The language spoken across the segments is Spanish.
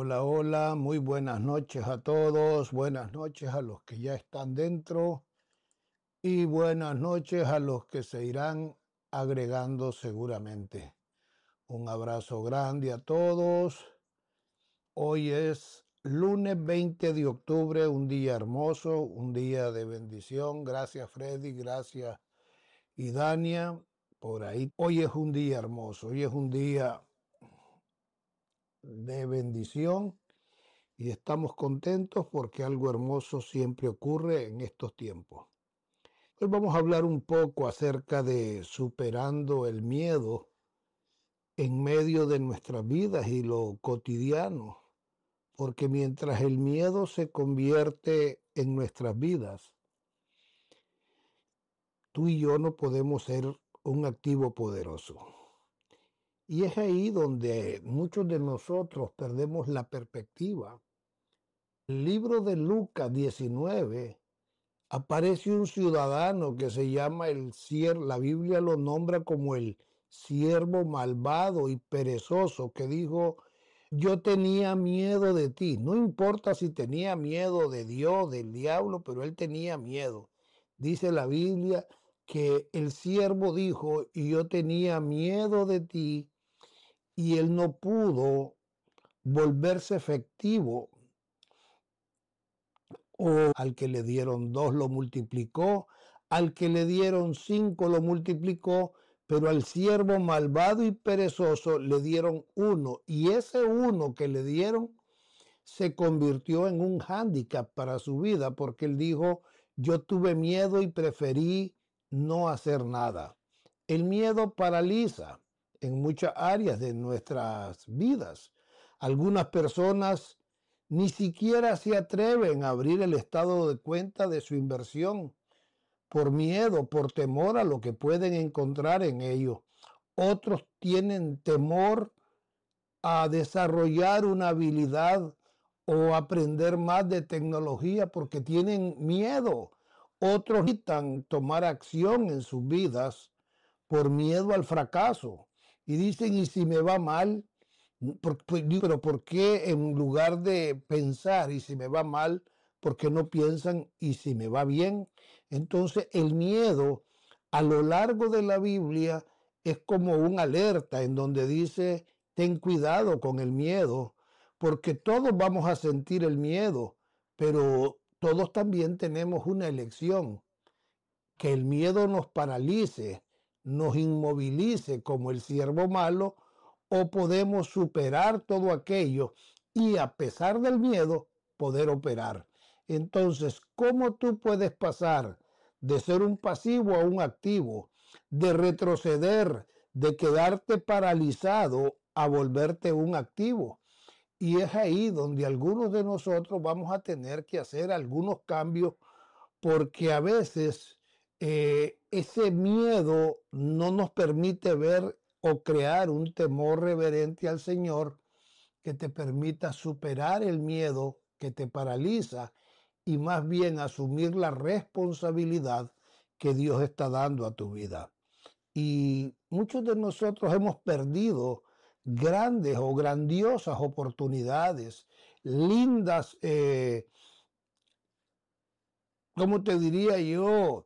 Hola, hola, muy buenas noches a todos, buenas noches a los que ya están dentro y buenas noches a los que se irán agregando seguramente. Un abrazo grande a todos. Hoy es lunes 20 de octubre, un día hermoso, un día de bendición. Gracias Freddy, gracias Idania por ahí. Hoy es un día hermoso, hoy es un día de bendición. Y estamos contentos porque algo hermoso siempre ocurre en estos tiempos. Hoy vamos a hablar un poco acerca de superando el miedo en medio de nuestras vidas y lo cotidiano, porque mientras el miedo se convierte en nuestras vidas, tú y yo no podemos ser un activo poderoso. Y es ahí donde muchos de nosotros perdemos la perspectiva. El libro de Lucas 19 aparece un ciudadano que se llama el siervo, la Biblia lo nombra como el siervo malvado y perezoso, que dijo: yo tenía miedo de ti. No importa si tenía miedo de Dios, del diablo, pero él tenía miedo. Dice la Biblia que el siervo dijo: y yo tenía miedo de ti, y él no pudo volverse efectivo. O al que le dieron 2 lo multiplicó, al que le dieron 5 lo multiplicó, pero al siervo malvado y perezoso le dieron 1, y ese 1 que le dieron se convirtió en un hándicap para su vida, porque él dijo: yo tuve miedo y preferí no hacer nada. El miedo paraliza en muchas áreas de nuestras vidas. Algunas personas ni siquiera se atreven a abrir el estado de cuenta de su inversión por miedo, por temor a lo que pueden encontrar en ello. Otros tienen temor a desarrollar una habilidad o aprender más de tecnología porque tienen miedo. Otros necesitan tomar acción en sus vidas por miedo al fracaso. Y dicen: ¿y si me va mal? Pero ¿por qué en lugar de pensar y si me va mal, por qué no piensan y si me va bien? Entonces el miedo a lo largo de la Biblia es como un alerta en donde dice: ten cuidado con el miedo, porque todos vamos a sentir el miedo, pero todos también tenemos una elección: que el miedo nos paralice, nos inmovilice como el siervo malo, o podemos superar todo aquello y a pesar del miedo poder operar. Entonces, ¿cómo tú puedes pasar de ser un pasivo a un activo, de retroceder, de quedarte paralizado a volverte un activo? Y es ahí donde algunos de nosotros vamos a tener que hacer algunos cambios, porque a veces ese miedo no nos permite ver o crear un temor reverente al Señor que te permita superar el miedo que te paraliza y más bien asumir la responsabilidad que Dios está dando a tu vida. Y muchos de nosotros hemos perdido grandes o grandiosas oportunidades, lindas, ¿cómo te diría yo?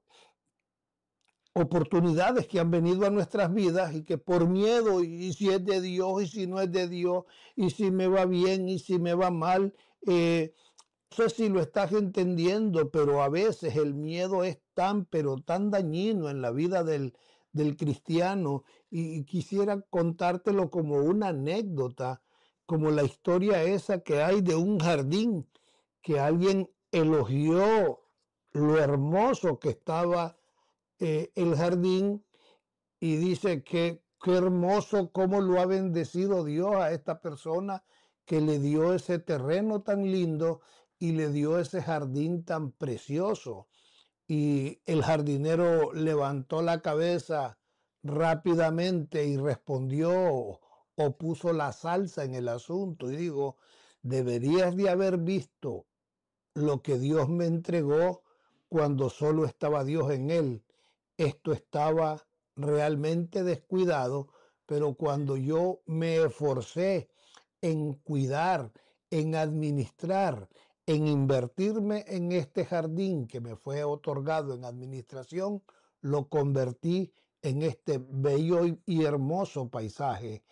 Oportunidades que han venido a nuestras vidas y que por miedo, y si es de Dios, y si no es de Dios, y si me va bien, y si me va mal, no sé si lo estás entendiendo, pero a veces el miedo es tan, pero tan dañino en la vida del cristiano, y quisiera contártelo como una anécdota, como la historia esa que hay de un jardín, que alguien elogió lo hermoso que estaba el jardín, y dice que qué hermoso cómo lo ha bendecido Dios a esta persona que le dio ese terreno tan lindo y le dio ese jardín tan precioso. Y el jardinero levantó la cabeza rápidamente y respondió o puso la salsa en el asunto y digo: deberías de haber visto lo que Dios me entregó cuando solo estaba Dios en él. Esto estaba realmente descuidado, pero cuando yo me esforcé en cuidar, en administrar, en invertirme en este jardín que me fue otorgado en administración, lo convertí en este bello y hermoso paisaje.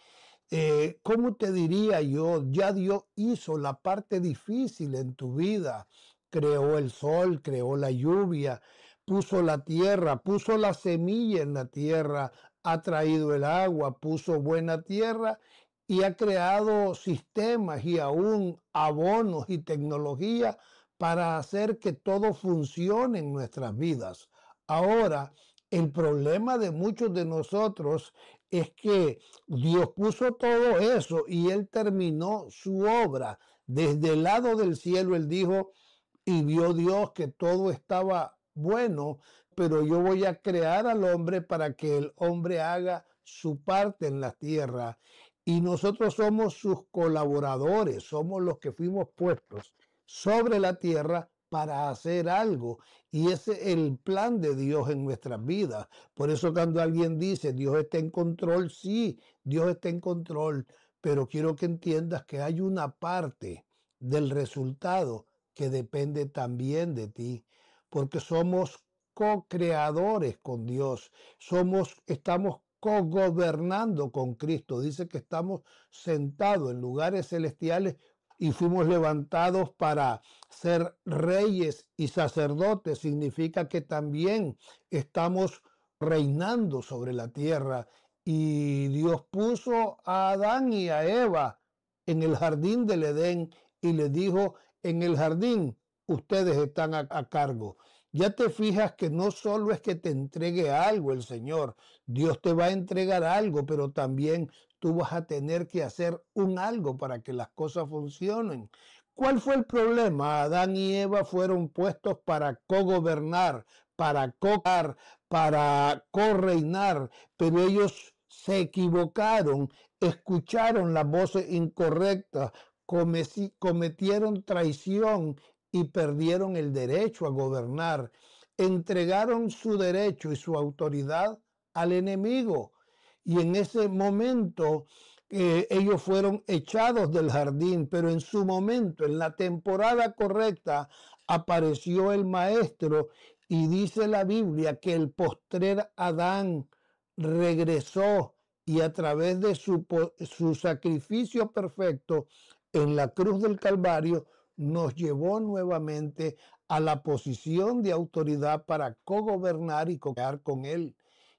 ¿Cómo te diría yo? Ya Dios hizo la parte difícil en tu vida. Creó el sol, creó la lluvia, puso la tierra, puso la semilla en la tierra, ha traído el agua, puso buena tierra y ha creado sistemas y aún abonos y tecnología para hacer que todo funcione en nuestras vidas. Ahora, el problema de muchos de nosotros es que Dios puso todo eso y Él terminó su obra. Desde el lado del cielo, Él dijo, y vio Dios que todo estaba bueno, pero yo voy a crear al hombre para que el hombre haga su parte en la tierra. Y nosotros somos sus colaboradores, somos los que fuimos puestos sobre la tierra para hacer algo. Y ese es el plan de Dios en nuestras vidas. Por eso cuando alguien dice, Dios está en control, sí, Dios está en control, pero quiero que entiendas que hay una parte del resultado que depende también de ti, porque somos co-creadores con Dios, estamos co-gobernando con Cristo. Dice que estamos sentados en lugares celestiales y fuimos levantados para ser reyes y sacerdotes. Significa que también estamos reinando sobre la tierra. Y Dios puso a Adán y a Eva en el jardín del Edén y les dijo, en el jardín ustedes están a cargo. Ya te fijas que no solo es que te entregue algo el Señor, Dios te va a entregar algo, pero también tú vas a tener que hacer un algo para que las cosas funcionen. ¿Cuál fue el problema? Adán y Eva fueron puestos para cogobernar, para co-crear, para co-reinar, pero ellos se equivocaron, escucharon las voces incorrectas, cometieron traición y perdieron el derecho a gobernar. Entregaron su derecho y su autoridad al enemigo. Y en ese momento ellos fueron echados del jardín, pero en su momento, en la temporada correcta, apareció el maestro y dice la Biblia que el postrer Adán regresó y a través de su sacrificio perfecto en la cruz del Calvario nos llevó nuevamente a la posición de autoridad para cogobernar y co-crear con Él.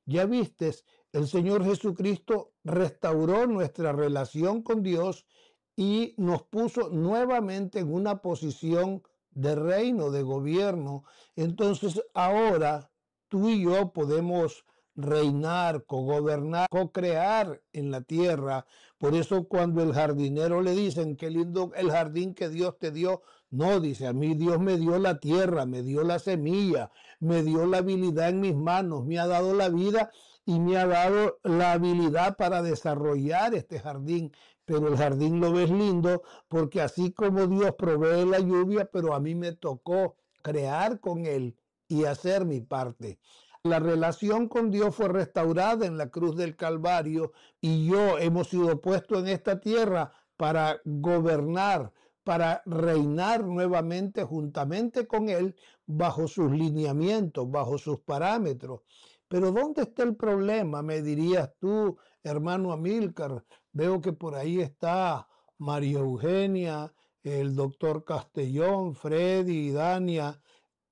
Ya vistes, el Señor Jesucristo restauró nuestra relación con Dios y nos puso nuevamente en una posición de reino, de gobierno. Entonces ahora tú y yo podemos reinar, cogobernar, co-crear en la tierra. Por eso cuando el jardinero le dicen, qué lindo el jardín que Dios te dio, no, dice, a mí Dios me dio la tierra, me dio la semilla, me dio la habilidad en mis manos, me ha dado la vida y me ha dado la habilidad para desarrollar este jardín. Pero el jardín lo ves lindo porque así como Dios provee la lluvia, pero a mí me tocó crear con Él y hacer mi parte. La relación con Dios fue restaurada en la cruz del Calvario y yo hemos sido puestos en esta tierra para gobernar, para reinar nuevamente juntamente con Él bajo sus lineamientos, bajo sus parámetros. Pero ¿dónde está el problema? Me dirías tú, hermano Amílcar. Veo que por ahí está María Eugenia, el doctor Castellón, Freddy, Dania,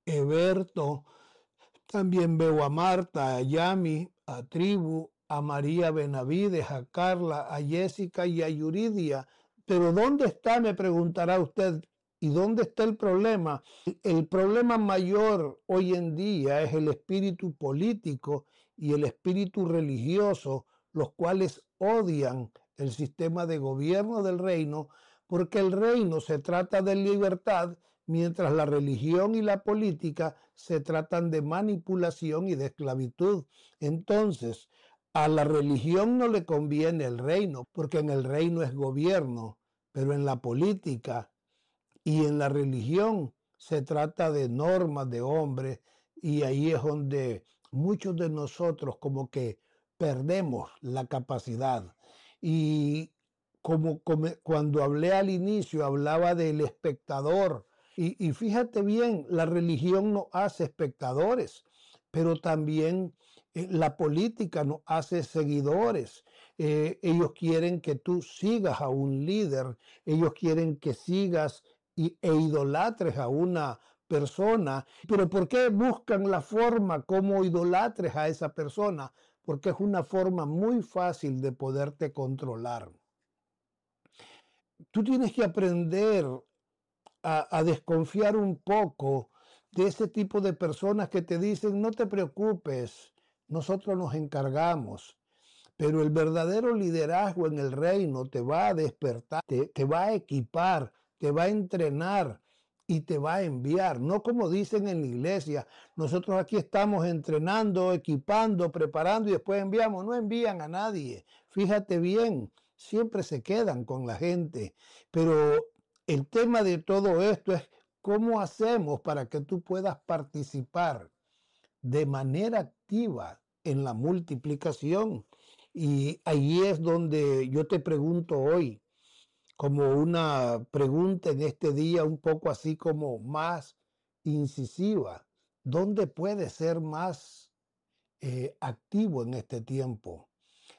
Eberto. También veo a Marta, a Yami, a Tribu, a María Benavides, a Carla, a Jessica y a Yuridia. Pero ¿dónde está? Me preguntará usted. ¿Y dónde está el problema? El problema mayor hoy en día es el espíritu político y el espíritu religioso, los cuales odian el sistema de gobierno del reino, porque el reino se trata de libertad, mientras la religión y la política se tratan de manipulación y de esclavitud. Entonces, a la religión no le conviene el reino, porque en el reino es gobierno, pero en la política y en la religión se trata de normas de hombres y ahí es donde muchos de nosotros como que perdemos la capacidad. Y cuando hablé al inicio, hablaba del espectador. Y fíjate bien, la religión nos hace espectadores, pero también la política nos hace seguidores. Ellos quieren que tú sigas a un líder, ellos quieren que sigas e idolatres a una persona. Pero ¿por qué buscan la forma como idolatres a esa persona? Porque es una forma muy fácil de poderte controlar. Tú tienes que aprender a desconfiar un poco de ese tipo de personas que te dicen, no te preocupes, nosotros nos encargamos. Pero el verdadero liderazgo en el reino te va a despertar, te va a equipar, te va a entrenar y te va a enviar. No como dicen en la iglesia, nosotros aquí estamos entrenando, equipando, preparando y después enviamos. No envían a nadie. Fíjate bien, siempre se quedan con la gente. Pero el tema de todo esto es cómo hacemos para que tú puedas participar de manera activa en la multiplicación. Y ahí es donde yo te pregunto hoy, como una pregunta en este día un poco así como más incisiva, ¿dónde puedes ser más activo en este tiempo?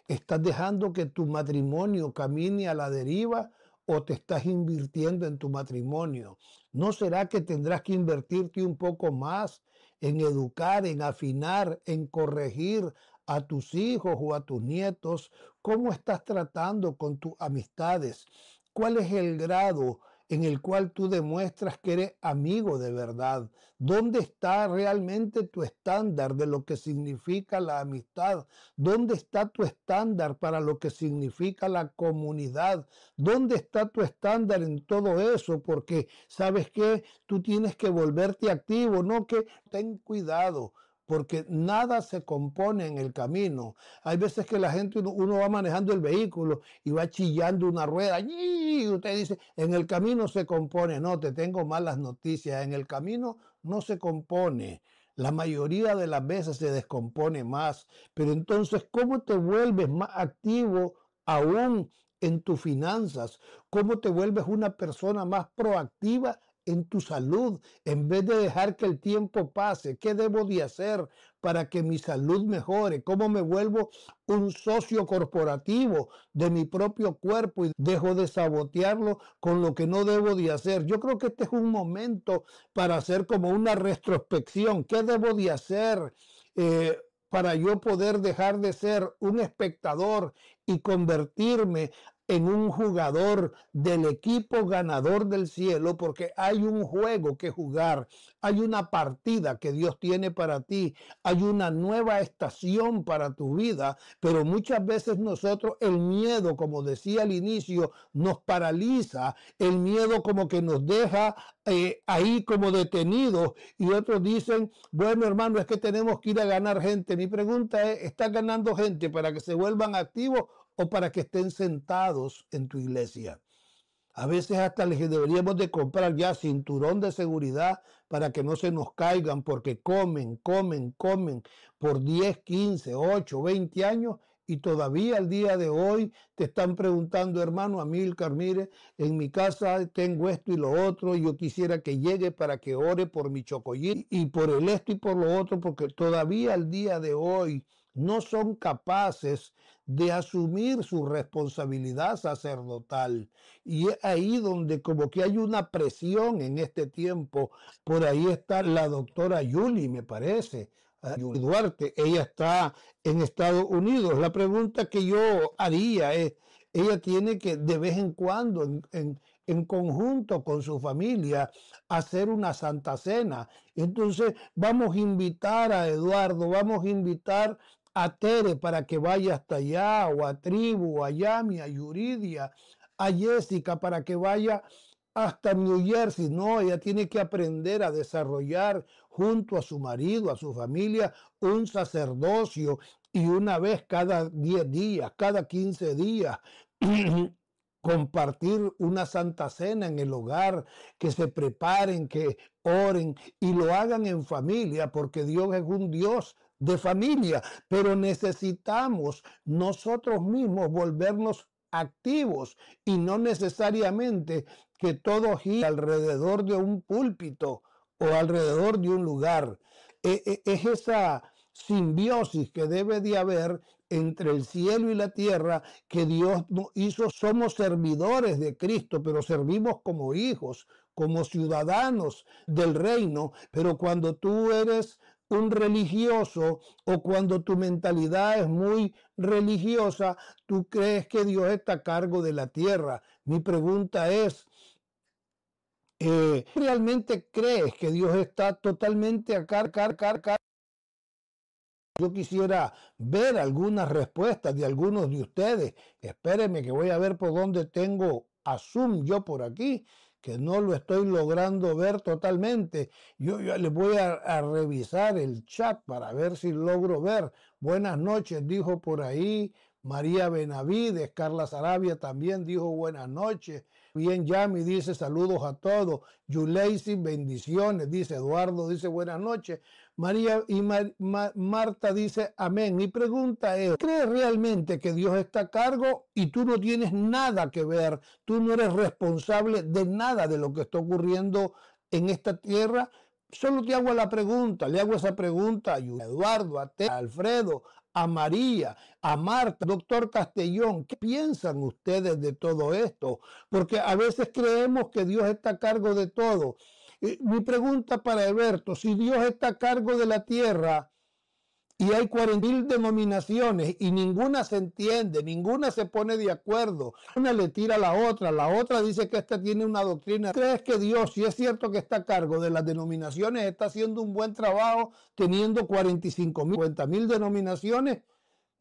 ¿Estás dejando que tu matrimonio camine a la deriva o te estás invirtiendo en tu matrimonio? ¿No será que tendrás que invertirte un poco más en educar, en afinar, en corregir a tus hijos o a tus nietos? ¿Cómo estás tratando con tus amistades? ¿Cuál es el grado en el cual tú demuestras que eres amigo de verdad? ¿Dónde está realmente tu estándar de lo que significa la amistad? ¿Dónde está tu estándar para lo que significa la comunidad? ¿Dónde está tu estándar en todo eso? Porque sabes que tú tienes que volverte activo, no que ten cuidado. Porque nada se compone en el camino. Hay veces que la gente, uno va manejando el vehículo y va chillando una rueda. Y usted dice, en el camino se compone. No, te tengo malas noticias. En el camino no se compone. La mayoría de las veces se descompone más. Pero entonces, ¿cómo te vuelves más activo aún en tus finanzas? ¿Cómo te vuelves una persona más proactiva en tu salud, en vez de dejar que el tiempo pase? ¿Qué debo de hacer para que mi salud mejore? ¿Cómo me vuelvo un socio corporativo de mi propio cuerpo y dejo de sabotearlo con lo que no debo de hacer? Yo creo que este es un momento para hacer como una retrospección. ¿Qué debo de hacer para yo poder dejar de ser un espectador y convertirme en un jugador del equipo ganador del cielo? Porque hay un juego que jugar, hay una partida que Dios tiene para ti, hay una nueva estación para tu vida, pero muchas veces nosotros, el miedo, como decía al inicio, nos paraliza, el miedo como que nos deja ahí como detenidos, y otros dicen, bueno, hermano, es que tenemos que ir a ganar gente. Mi pregunta es, ¿estás ganando gente para que se vuelvan activos o para que estén sentados en tu iglesia? A veces hasta les deberíamos de comprar ya cinturón de seguridad para que no se nos caigan, porque comen por 10, 15, 8, 20 años y todavía al día de hoy te están preguntando, hermano Amílcar, mire, en mi casa tengo esto y lo otro, y yo quisiera que llegue para que ore por mi chocoyín y por el esto y por lo otro, porque todavía al día de hoy no son capaces de asumir su responsabilidad sacerdotal. Y es ahí donde como que hay una presión en este tiempo. Por ahí está la doctora Yuli, me parece, Yuli Duarte. Ella está en Estados Unidos. La pregunta que yo haría es, ella tiene que de vez en cuando, en conjunto con su familia, hacer una santa cena. Entonces vamos a invitar a Eduardo, vamos a invitar a Tere para que vaya hasta allá, o a Tribu, o a Yami, a Yuridia, a Jessica para que vaya hasta New Jersey. No, ella tiene que aprender a desarrollar junto a su marido, a su familia, un sacerdocio, y una vez cada 10 días, cada 15 días, compartir una santa cena en el hogar, que se preparen, que oren y lo hagan en familia, porque Dios es un Dios de familia, pero necesitamos nosotros mismos volvernos activos y no necesariamente que todo gira alrededor de un púlpito o alrededor de un lugar. Es esa simbiosis que debe de haber entre el cielo y la tierra que Dios nos hizo. Somos servidores de Cristo, pero servimos como hijos, como ciudadanos del reino. Pero cuando tú eres un religioso o cuando tu mentalidad es muy religiosa, tú crees que Dios está a cargo de la tierra. Mi pregunta es, ¿realmente crees que Dios está totalmente a cargo? Yo quisiera ver algunas respuestas de algunos de ustedes. Espérenme que voy a ver por dónde tengo a Zoom yo por aquí, que no lo estoy logrando ver totalmente. Yo les voy a revisar el chat para ver si logro ver. Buenas noches, dijo por ahí María Benavides. Carla Sarabia también dijo buenas noches. Bien, Yami dice saludos a todos. Yuleisi, bendiciones, dice Eduardo, dice buenas noches. María y Marta dice amén. Mi pregunta es, ¿crees realmente que Dios está a cargo y tú no tienes nada que ver? Tú no eres responsable de nada de lo que está ocurriendo en esta tierra. Solo te hago la pregunta, le hago esa pregunta a Eduardo, a Alfredo, a María, a Marta, doctor Castellón. ¿Qué piensan ustedes de todo esto? Porque a veces creemos que Dios está a cargo de todo. Mi pregunta para Alberto, si Dios está a cargo de la tierra y hay 40,000 denominaciones y ninguna se entiende, ninguna se pone de acuerdo, una le tira a la otra dice que esta tiene una doctrina. ¿Crees que Dios, si es cierto que está a cargo de las denominaciones, está haciendo un buen trabajo teniendo 45,000, 50,000 denominaciones?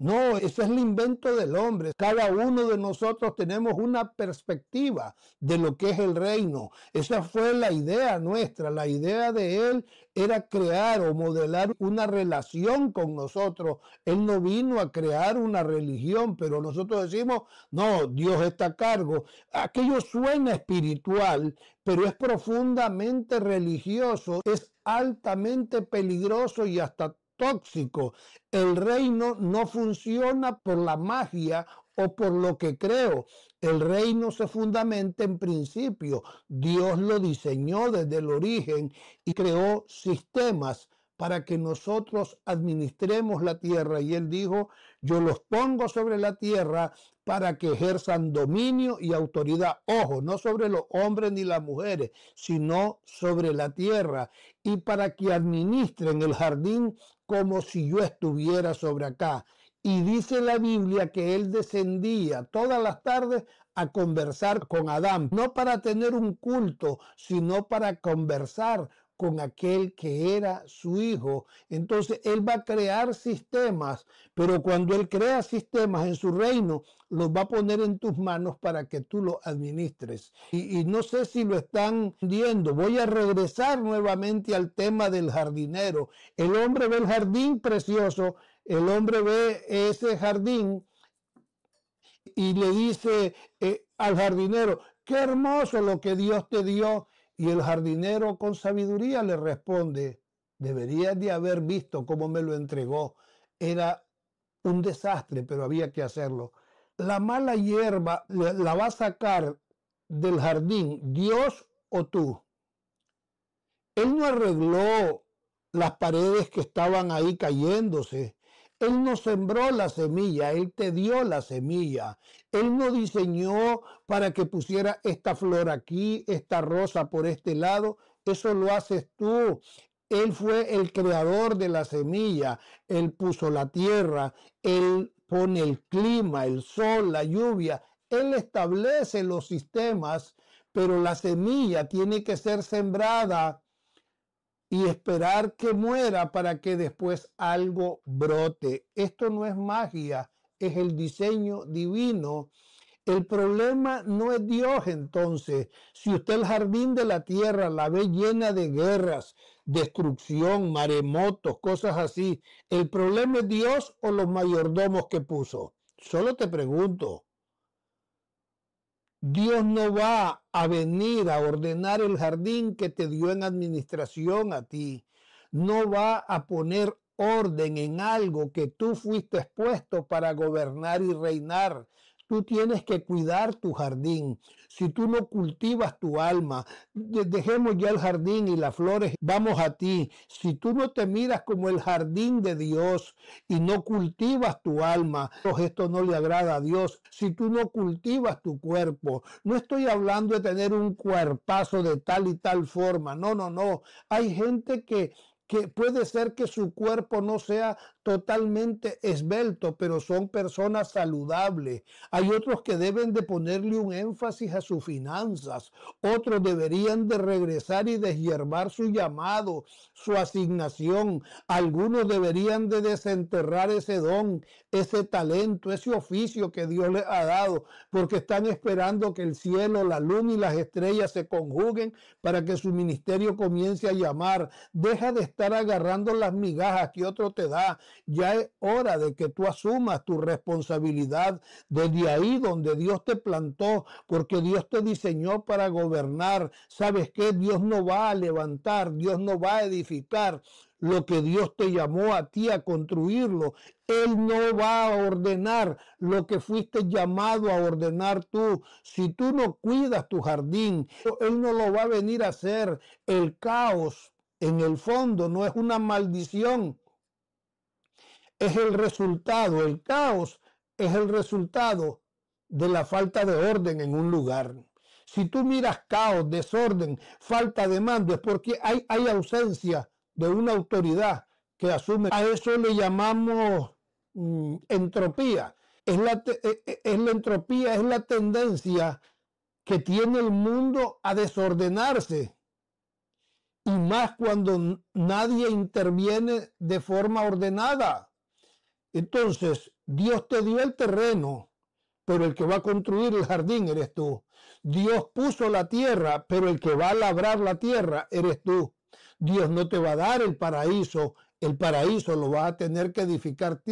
No, ese es el invento del hombre. Cada uno de nosotros tenemos una perspectiva de lo que es el reino. Esa fue la idea nuestra. La idea de él era crear o modelar una relación con nosotros. Él no vino a crear una religión, pero nosotros decimos, no, Dios está a cargo. Aquello suena espiritual, pero es profundamente religioso, es altamente peligroso y hasta tóxico. El reino no funciona por la magia o por lo que creo. El reino se fundamenta en principio. Dios lo diseñó desde el origen y creó sistemas para que nosotros administremos la tierra. Y él dijo, yo los pongo sobre la tierra para que ejerzan dominio y autoridad. Ojo, no sobre los hombres ni las mujeres, sino sobre la tierra. Y para que administren el jardín como si yo estuviera sobre acá. Y dice la Biblia que él descendía todas las tardes a conversar con Adán, no para tener un culto, sino para conversar con aquel que era su hijo. Entonces él va a crear sistemas, pero cuando él crea sistemas en su reino, los va a poner en tus manos para que tú los administres. Y no sé si lo están viendo. Voy a regresar nuevamente al tema del jardinero. El hombre ve el jardín precioso, el hombre ve ese jardín y le dice al jardinero, qué hermoso lo que Dios te dio. Y el jardinero con sabiduría le responde, deberías de haber visto cómo me lo entregó. Era un desastre, pero había que hacerlo. La mala hierba la va a sacar del jardín, Dios o tú. Él no arregló las paredes que estaban ahí cayéndose. Él no sembró la semilla, él te dio la semilla. Él no diseñó para que pusiera esta flor aquí, esta rosa por este lado. Eso lo haces tú. Él fue el creador de la semilla. Él puso la tierra. Él pone el clima, el sol, la lluvia. Él establece los sistemas, pero la semilla tiene que ser sembrada y esperar que muera para que después algo brote. Esto no es magia, es el diseño divino. El problema no es Dios entonces. Si usted el jardín de la tierra la ve llena de guerras, destrucción, maremotos, cosas así, ¿el problema es Dios o los mayordomos que puso? Solo te pregunto. Dios no va a venir a ordenar el jardín que te dio en administración a ti. No va a poner orden en algo que tú fuiste expuesto para gobernar y reinar. Tú tienes que cuidar tu jardín. Si tú no cultivas tu alma, dejemos ya el jardín y las flores, vamos a ti. Si tú no te miras como el jardín de Dios y no cultivas tu alma, pues esto no le agrada a Dios. Si tú no cultivas tu cuerpo, no estoy hablando de tener un cuerpazo de tal y tal forma. No, no, no. Hay gente que puede ser que su cuerpo no sea totalmente esbelto, pero son personas saludables. Hay otros que deben de ponerle un énfasis a sus finanzas. Otros deberían de regresar y deshiervar su llamado, su asignación. Algunos deberían de desenterrar ese don, ese talento, ese oficio que Dios les ha dado, porque están esperando que el cielo, la luna y las estrellas se conjuguen para que su ministerio comience a llamar. Deja de estar agarrando las migajas que otro te da. Ya es hora de que tú asumas tu responsabilidad desde ahí donde Dios te plantó, porque Dios te diseñó para gobernar. ¿Sabes qué? Dios no va a levantar, Dios no va a edificar lo que Dios te llamó a ti a construirlo. Él no va a ordenar lo que fuiste llamado a ordenar tú. Si tú no cuidas tu jardín, Él no lo va a venir a hacer. El caos, en el fondo, no es una maldición, es el resultado. El caos es el resultado de la falta de orden en un lugar. Si tú miras caos, desorden, falta de mando, es porque hay ausencia de una autoridad que asume. A eso le llamamos entropía. Es la entropía, es la tendencia que tiene el mundo a desordenarse. Y más cuando nadie interviene de forma ordenada. Entonces, Dios te dio el terreno, pero el que va a construir el jardín eres tú. Dios puso la tierra, pero el que va a labrar la tierra eres tú. Dios no te va a dar el paraíso lo vas a tener que edificar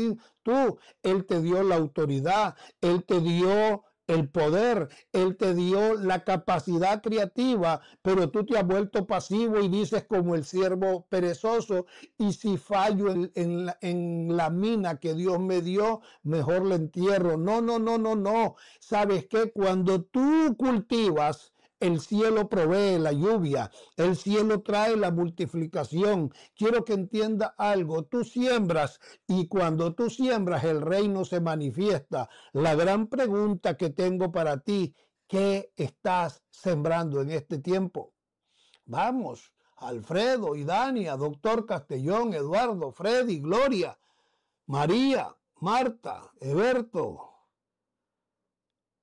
tú. Él te dio la autoridad, Él te dio el poder, Él te dio la capacidad creativa, pero tú te has vuelto pasivo y dices como el siervo perezoso, y si fallo en la mina que Dios me dio, mejor la entierro. No, no, no, no, no. ¿Sabes qué? Cuando tú cultivas, el cielo provee la lluvia, el cielo trae la multiplicación. Quiero que entienda algo, tú siembras y cuando tú siembras el reino se manifiesta. La gran pregunta que tengo para ti, ¿qué estás sembrando en este tiempo? Vamos, Alfredo y Dania, doctor Castellón, Eduardo, Freddy, Gloria, María, Marta, Eberto,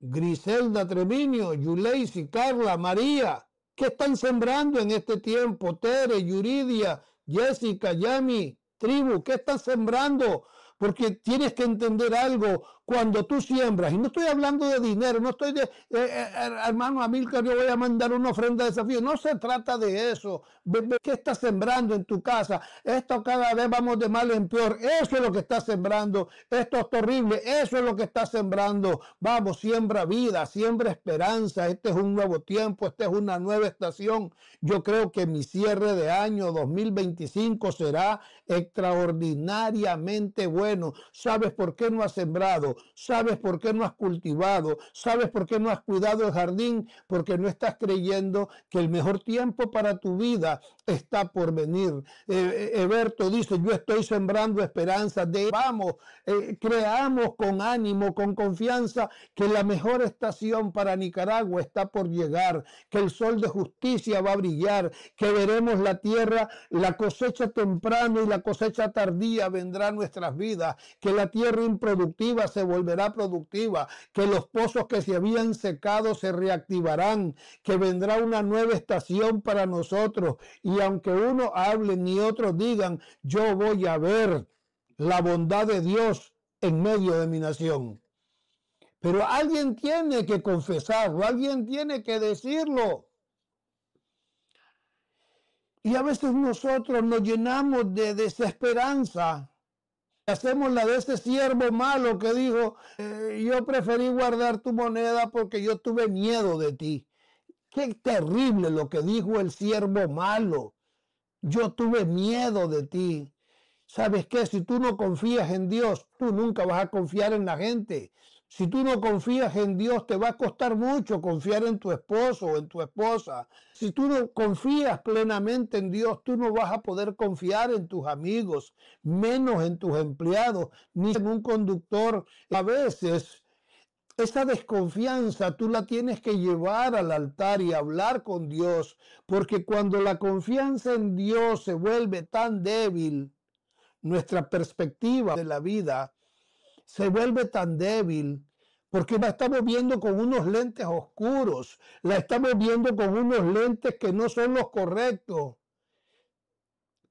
Griselda Treviño, Yuleisi, Carla, María, ¿qué están sembrando en este tiempo? Tere, Yuridia, Jessica, Yami, Tribu, ¿qué están sembrando? Porque tienes que entender algo, cuando tú siembras, y no estoy hablando de dinero, no estoy de, hermano Amílcar, yo voy a mandar una ofrenda de desafío, no se trata de eso. ¿Qué estás sembrando en tu casa? Esto cada vez vamos de mal en peor, eso es lo que estás sembrando, esto es horrible, eso es lo que estás sembrando. Vamos, siembra vida, siembra esperanza, este es un nuevo tiempo, esta es una nueva estación. Yo creo que mi cierre de año 2025 será extraordinariamente bueno. ¿Sabes por qué no has sembrado? ¿Sabes por qué no has cultivado? ¿Sabes por qué no has cuidado el jardín? Porque no estás creyendo que el mejor tiempo para tu vida está por venir. Eberto dice, yo estoy sembrando esperanza. Creamos con ánimo, con confianza, que la mejor estación para Nicaragua está por llegar, que el sol de justicia va a brillar, que veremos la tierra, la cosecha temprana y la cosecha tardía vendrá a nuestras vidas, que la tierra improductiva se volverá productiva, que los pozos que se habían secado se reactivarán, que vendrá una nueva estación para nosotros. Y aunque unos hablen y otros digan, yo voy a ver la bondad de Dios en medio de mi nación. Pero alguien tiene que confesarlo, alguien tiene que decirlo. Y a veces nosotros nos llenamos de desesperanza. Hacemos la de ese siervo malo que dijo, yo preferí guardar tu moneda porque yo tuve miedo de ti. Qué terrible lo que dijo el siervo malo. Yo tuve miedo de ti. ¿Sabes qué? Si tú no confías en Dios, tú nunca vas a confiar en la gente. Si tú no confías en Dios, te va a costar mucho confiar en tu esposo o en tu esposa. Si tú no confías plenamente en Dios, tú no vas a poder confiar en tus amigos, menos en tus empleados, ni en un conductor. A veces esa desconfianza tú la tienes que llevar al altar y hablar con Dios, porque cuando la confianza en Dios se vuelve tan débil, nuestra perspectiva de la vida se vuelve tan débil, porque la estamos viendo con unos lentes oscuros, la estamos viendo con unos lentes que no son los correctos.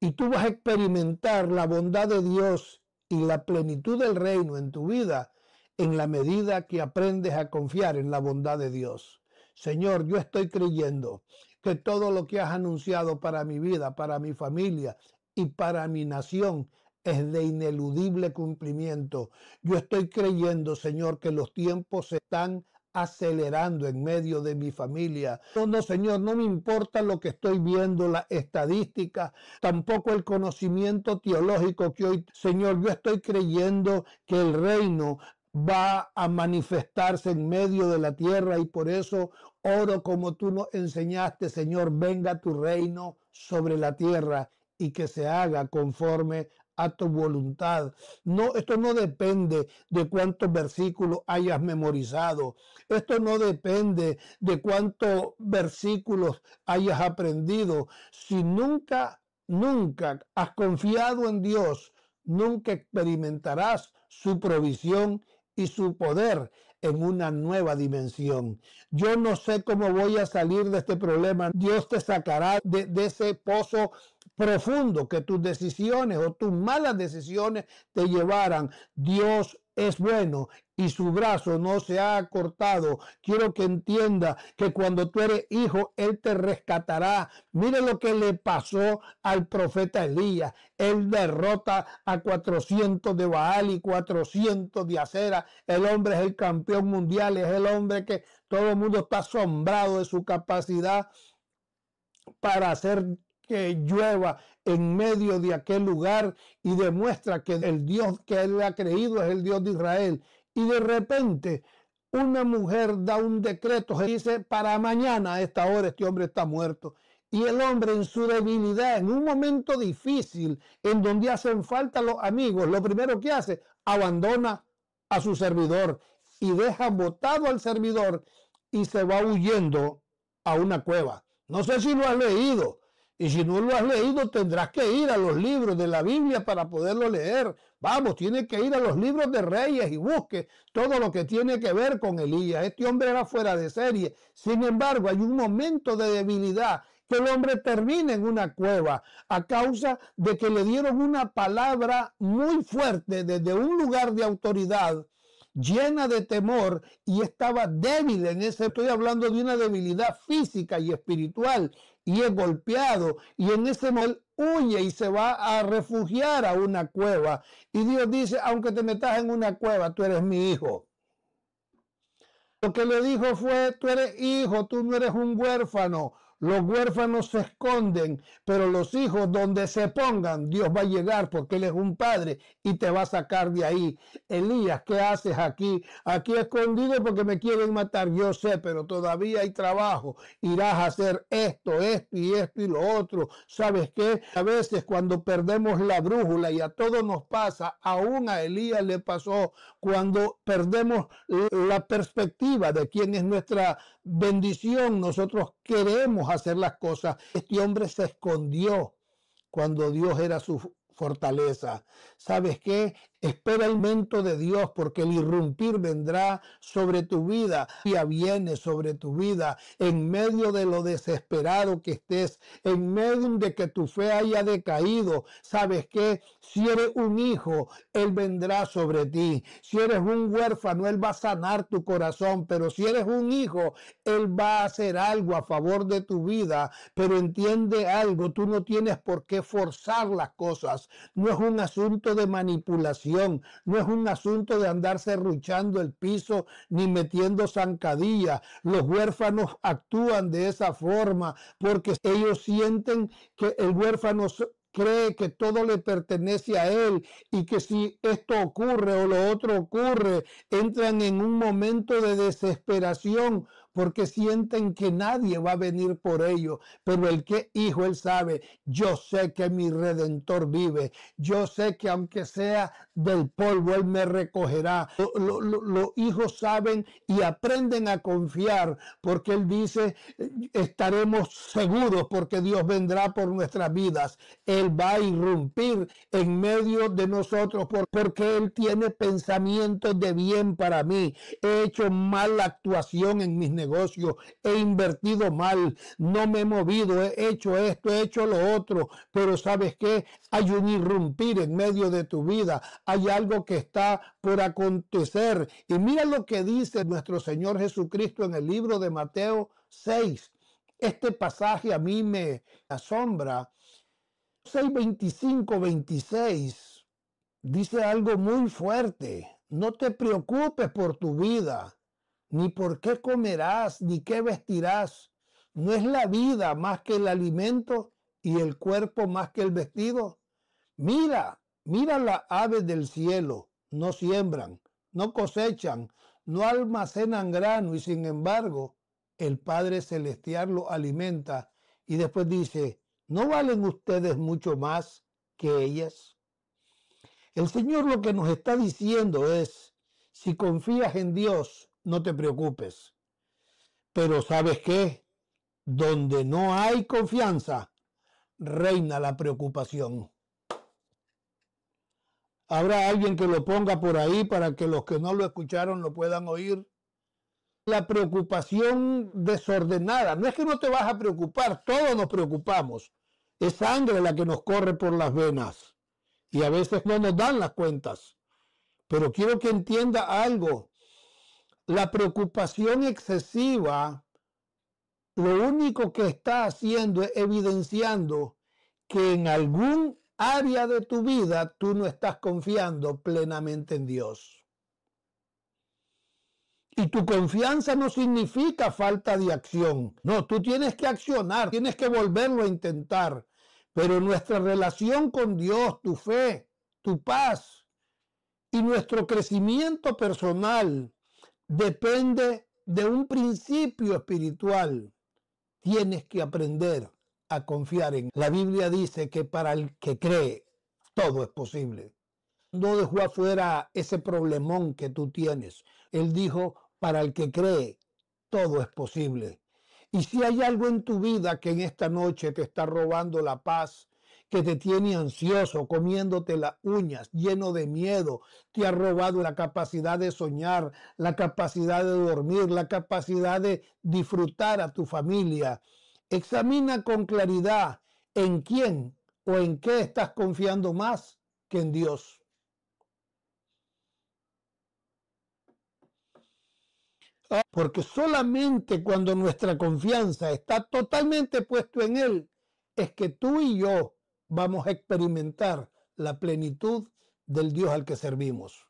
Y tú vas a experimentar la bondad de Dios y la plenitud del reino en tu vida en la medida que aprendes a confiar en la bondad de Dios. Señor, yo estoy creyendo que todo lo que has anunciado para mi vida, para mi familia y para mi nación es de ineludible cumplimiento. Yo estoy creyendo, Señor, que los tiempos se están acelerando en medio de mi familia. No, Señor, no me importa lo que estoy viendo, la estadística, tampoco el conocimiento teológico que hoy, Señor, yo estoy creyendo que el reino va a manifestarse en medio de la tierra y por eso oro como tú nos enseñaste, Señor, venga tu reino sobre la tierra y que se haga conforme a tu voluntad. No, esto no depende de cuántos versículos hayas memorizado. Esto no depende de cuántos versículos hayas aprendido. Si nunca has confiado en Dios, nunca experimentarás su provisión y su poder en una nueva dimensión. Yo no sé cómo voy a salir de este problema. Dios te sacará de ese pozo profundo que tus decisiones o tus malas decisiones te llevaran. Dios es bueno y su brazo no se ha cortado. Quiero que entienda que cuando tú eres hijo, Él te rescatará. Mire lo que le pasó al profeta Elías. Él derrota a 400 de Baal y 400 de Acera. El hombre es el campeón mundial, es el hombre que todo el mundo está asombrado de su capacidad para hacer que llueva en medio de aquel lugar y demuestra que el Dios que él ha creído es el Dios de Israel. Y de repente una mujer da un decreto, se dice para mañana a esta hora este hombre está muerto. Y el hombre en su debilidad, en un momento difícil, en donde hacen falta los amigos, lo primero que hace, abandona a su servidor y deja botado al servidor y se va huyendo a una cueva. No sé si lo has leído. Y si no lo has leído, tendrás que ir a los libros de la Biblia para poderlo leer. Vamos, tienes que ir a los libros de Reyes y busque todo lo que tiene que ver con Elías. Este hombre era fuera de serie. Sin embargo, hay un momento de debilidad que el hombre termina en una cueva a causa de que le dieron una palabra muy fuerte desde un lugar de autoridad, llena de temor, y estaba débil en ese. Estoy hablando de una debilidad física y espiritual, y es golpeado, y en ese momento huye y se va a refugiar a una cueva. Y Dios dice, aunque te metas en una cueva, tú eres mi hijo. Lo que le dijo fue, tú eres hijo, tú no eres un huérfano. Los huérfanos se esconden, pero los hijos donde se pongan, Dios va a llegar porque Él es un padre y te va a sacar de ahí. Elías, ¿qué haces aquí? Aquí escondido porque me quieren matar. Yo sé, pero todavía hay trabajo. Irás a hacer esto, esto y esto y lo otro. ¿Sabes qué? A veces cuando perdemos la brújula, y a todos nos pasa, aún a Elías le pasó, cuando perdemos la perspectiva de quién es nuestra bendición, nosotros queremos hacer las cosas. Este hombre se escondió cuando Dios era su fortaleza. ¿Sabes qué? Espera el momento de Dios, porque el irrumpir vendrá sobre tu vida. Y viene sobre tu vida en medio de lo desesperado que estés, en medio de que tu fe haya decaído. ¿Sabes qué? Si eres un hijo, Él vendrá sobre ti. Si eres un huérfano, Él va a sanar tu corazón. Pero si eres un hijo, Él va a hacer algo a favor de tu vida. Pero entiende algo, tú no tienes por qué forzar las cosas. No es un asunto de manipulación. No es un asunto de andar serruchando el piso ni metiendo zancadillas. Los huérfanos actúan de esa forma porque ellos sienten que el huérfano cree que todo le pertenece a él y que si esto ocurre o lo otro ocurre, entran en un momento de desesperación porque sienten que nadie va a venir por ellos. Pero el que hijo, él sabe, yo sé que mi Redentor vive, yo sé que aunque sea del polvo, él me recogerá. Los hijos saben y aprenden a confiar porque él dice, estaremos seguros porque Dios vendrá por nuestras vidas. Él va a irrumpir en medio de nosotros porque Él tiene pensamientos de bien para mí. He hecho mala actuación en mis negocios, he invertido mal, no me he movido, he hecho esto, he hecho lo otro, pero ¿sabes qué? Hay un irrumpir en medio de tu vida, hay algo que está por acontecer. Y mira lo que dice nuestro Señor Jesucristo en el libro de Mateo 6. Este pasaje a mí me asombra. 6:25-26 dice algo muy fuerte. No te preocupes por tu vida, ni por qué comerás, ni qué vestirás. ¿No es la vida más que el alimento y el cuerpo más que el vestido? Mira las aves del cielo, no siembran, no cosechan, no almacenan grano y sin embargo el Padre Celestial los alimenta. Y después dice, ¿no valen ustedes mucho más que ellas? El Señor lo que nos está diciendo es, si confías en Dios, no te preocupes. Pero ¿sabes qué? Donde no hay confianza, reina la preocupación. ¿Habrá alguien que lo ponga por ahí para que los que no lo escucharon lo puedan oír? La preocupación desordenada. No es que no te vas a preocupar, todos nos preocupamos. Es sangre la que nos corre por las venas y a veces no nos dan las cuentas. Pero quiero que entienda algo. La preocupación excesiva lo único que está haciendo es evidenciando que en algún área de tu vida tú no estás confiando plenamente en Dios. Y tu confianza no significa falta de acción. No, tú tienes que accionar, tienes que volverlo a intentar. Pero nuestra relación con Dios, tu fe, tu paz y nuestro crecimiento personal depende de un principio espiritual. Tienes que aprender a confiar en. La Biblia dice que para el que cree, todo es posible. No dejó afuera ese problemón que tú tienes. Él dijo, para el que cree, todo es posible. Y si hay algo en tu vida que en esta noche te está robando la paz, que te tiene ansioso, comiéndote las uñas, lleno de miedo, te ha robado la capacidad de soñar, la capacidad de dormir, la capacidad de disfrutar a tu familia, examina con claridad en quién o en qué estás confiando más que en Dios. Porque solamente cuando nuestra confianza está totalmente puesto en Él, es que tú y yo vamos a experimentar la plenitud del Dios al que servimos.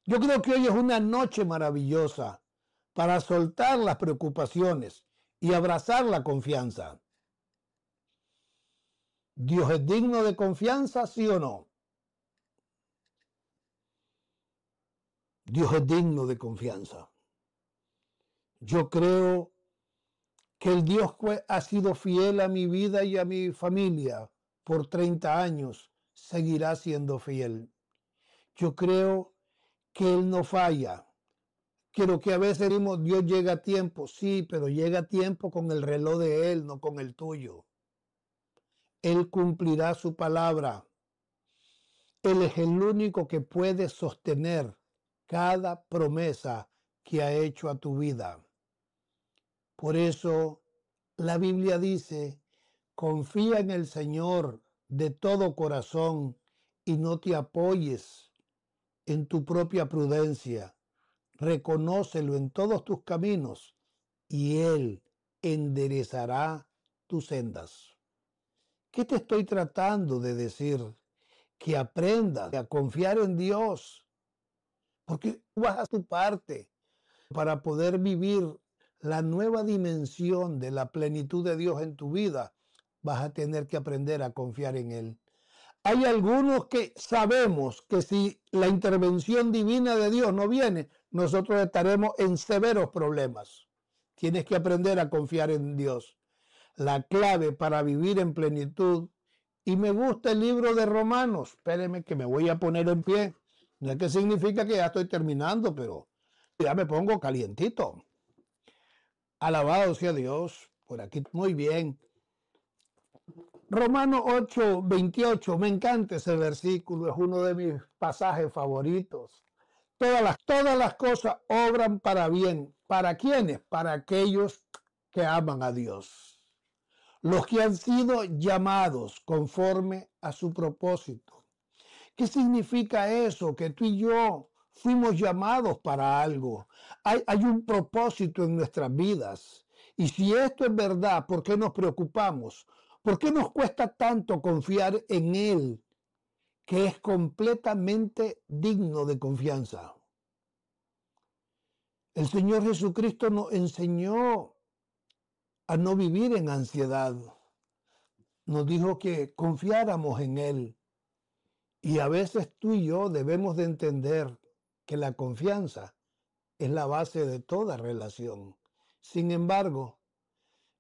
Yo creo que hoy es una noche maravillosa para soltar las preocupaciones y abrazar la confianza. ¿Dios es digno de confianza, sí o no? Dios es digno de confianza. Yo creo que el Dios que ha sido fiel a mi vida y a mi familia por 30 años, seguirá siendo fiel. Yo creo que Él no falla. Quiero que a veces decimos, Dios llega a tiempo. Sí, pero llega a tiempo con el reloj de Él, no con el tuyo. Él cumplirá su palabra. Él es el único que puede sostener cada promesa que ha hecho a tu vida. Por eso la Biblia dice, confía en el Señor de todo corazón y no te apoyes en tu propia prudencia. Reconócelo en todos tus caminos y Él enderezará tus sendas. ¿Qué te estoy tratando de decir? Que aprendas a confiar en Dios, porque tú vas a tu parte para poder vivir la nueva dimensión de la plenitud de Dios en tu vida. vas a tener que aprender a confiar en Él. Hay algunos que sabemos que si la intervención divina de Dios no viene, nosotros estaremos en severos problemas. Tienes que aprender a confiar en Dios. La clave para vivir en plenitud. Y me gusta el libro de Romanos. Espérenme que me voy a poner en pie. No es que significa que ya estoy terminando, pero ya me pongo calientito. Alabado sea Dios. Por aquí muy bien. Romanos 8, 28. Me encanta ese versículo. Es uno de mis pasajes favoritos. Todas las cosas obran para bien. ¿Para quiénes? Para aquellos que aman a Dios. Los que han sido llamados conforme a su propósito. ¿Qué significa eso? Que tú y yo fuimos llamados para algo. Hay un propósito en nuestras vidas. Y si esto es verdad, ¿por qué nos preocupamos? ¿Por qué nos cuesta tanto confiar en Él, que es completamente digno de confianza? El Señor Jesucristo nos enseñó a no vivir en ansiedad. Nos dijo que confiáramos en Él. Y a veces tú y yo debemos de entender que la confianza es la base de toda relación. Sin embargo,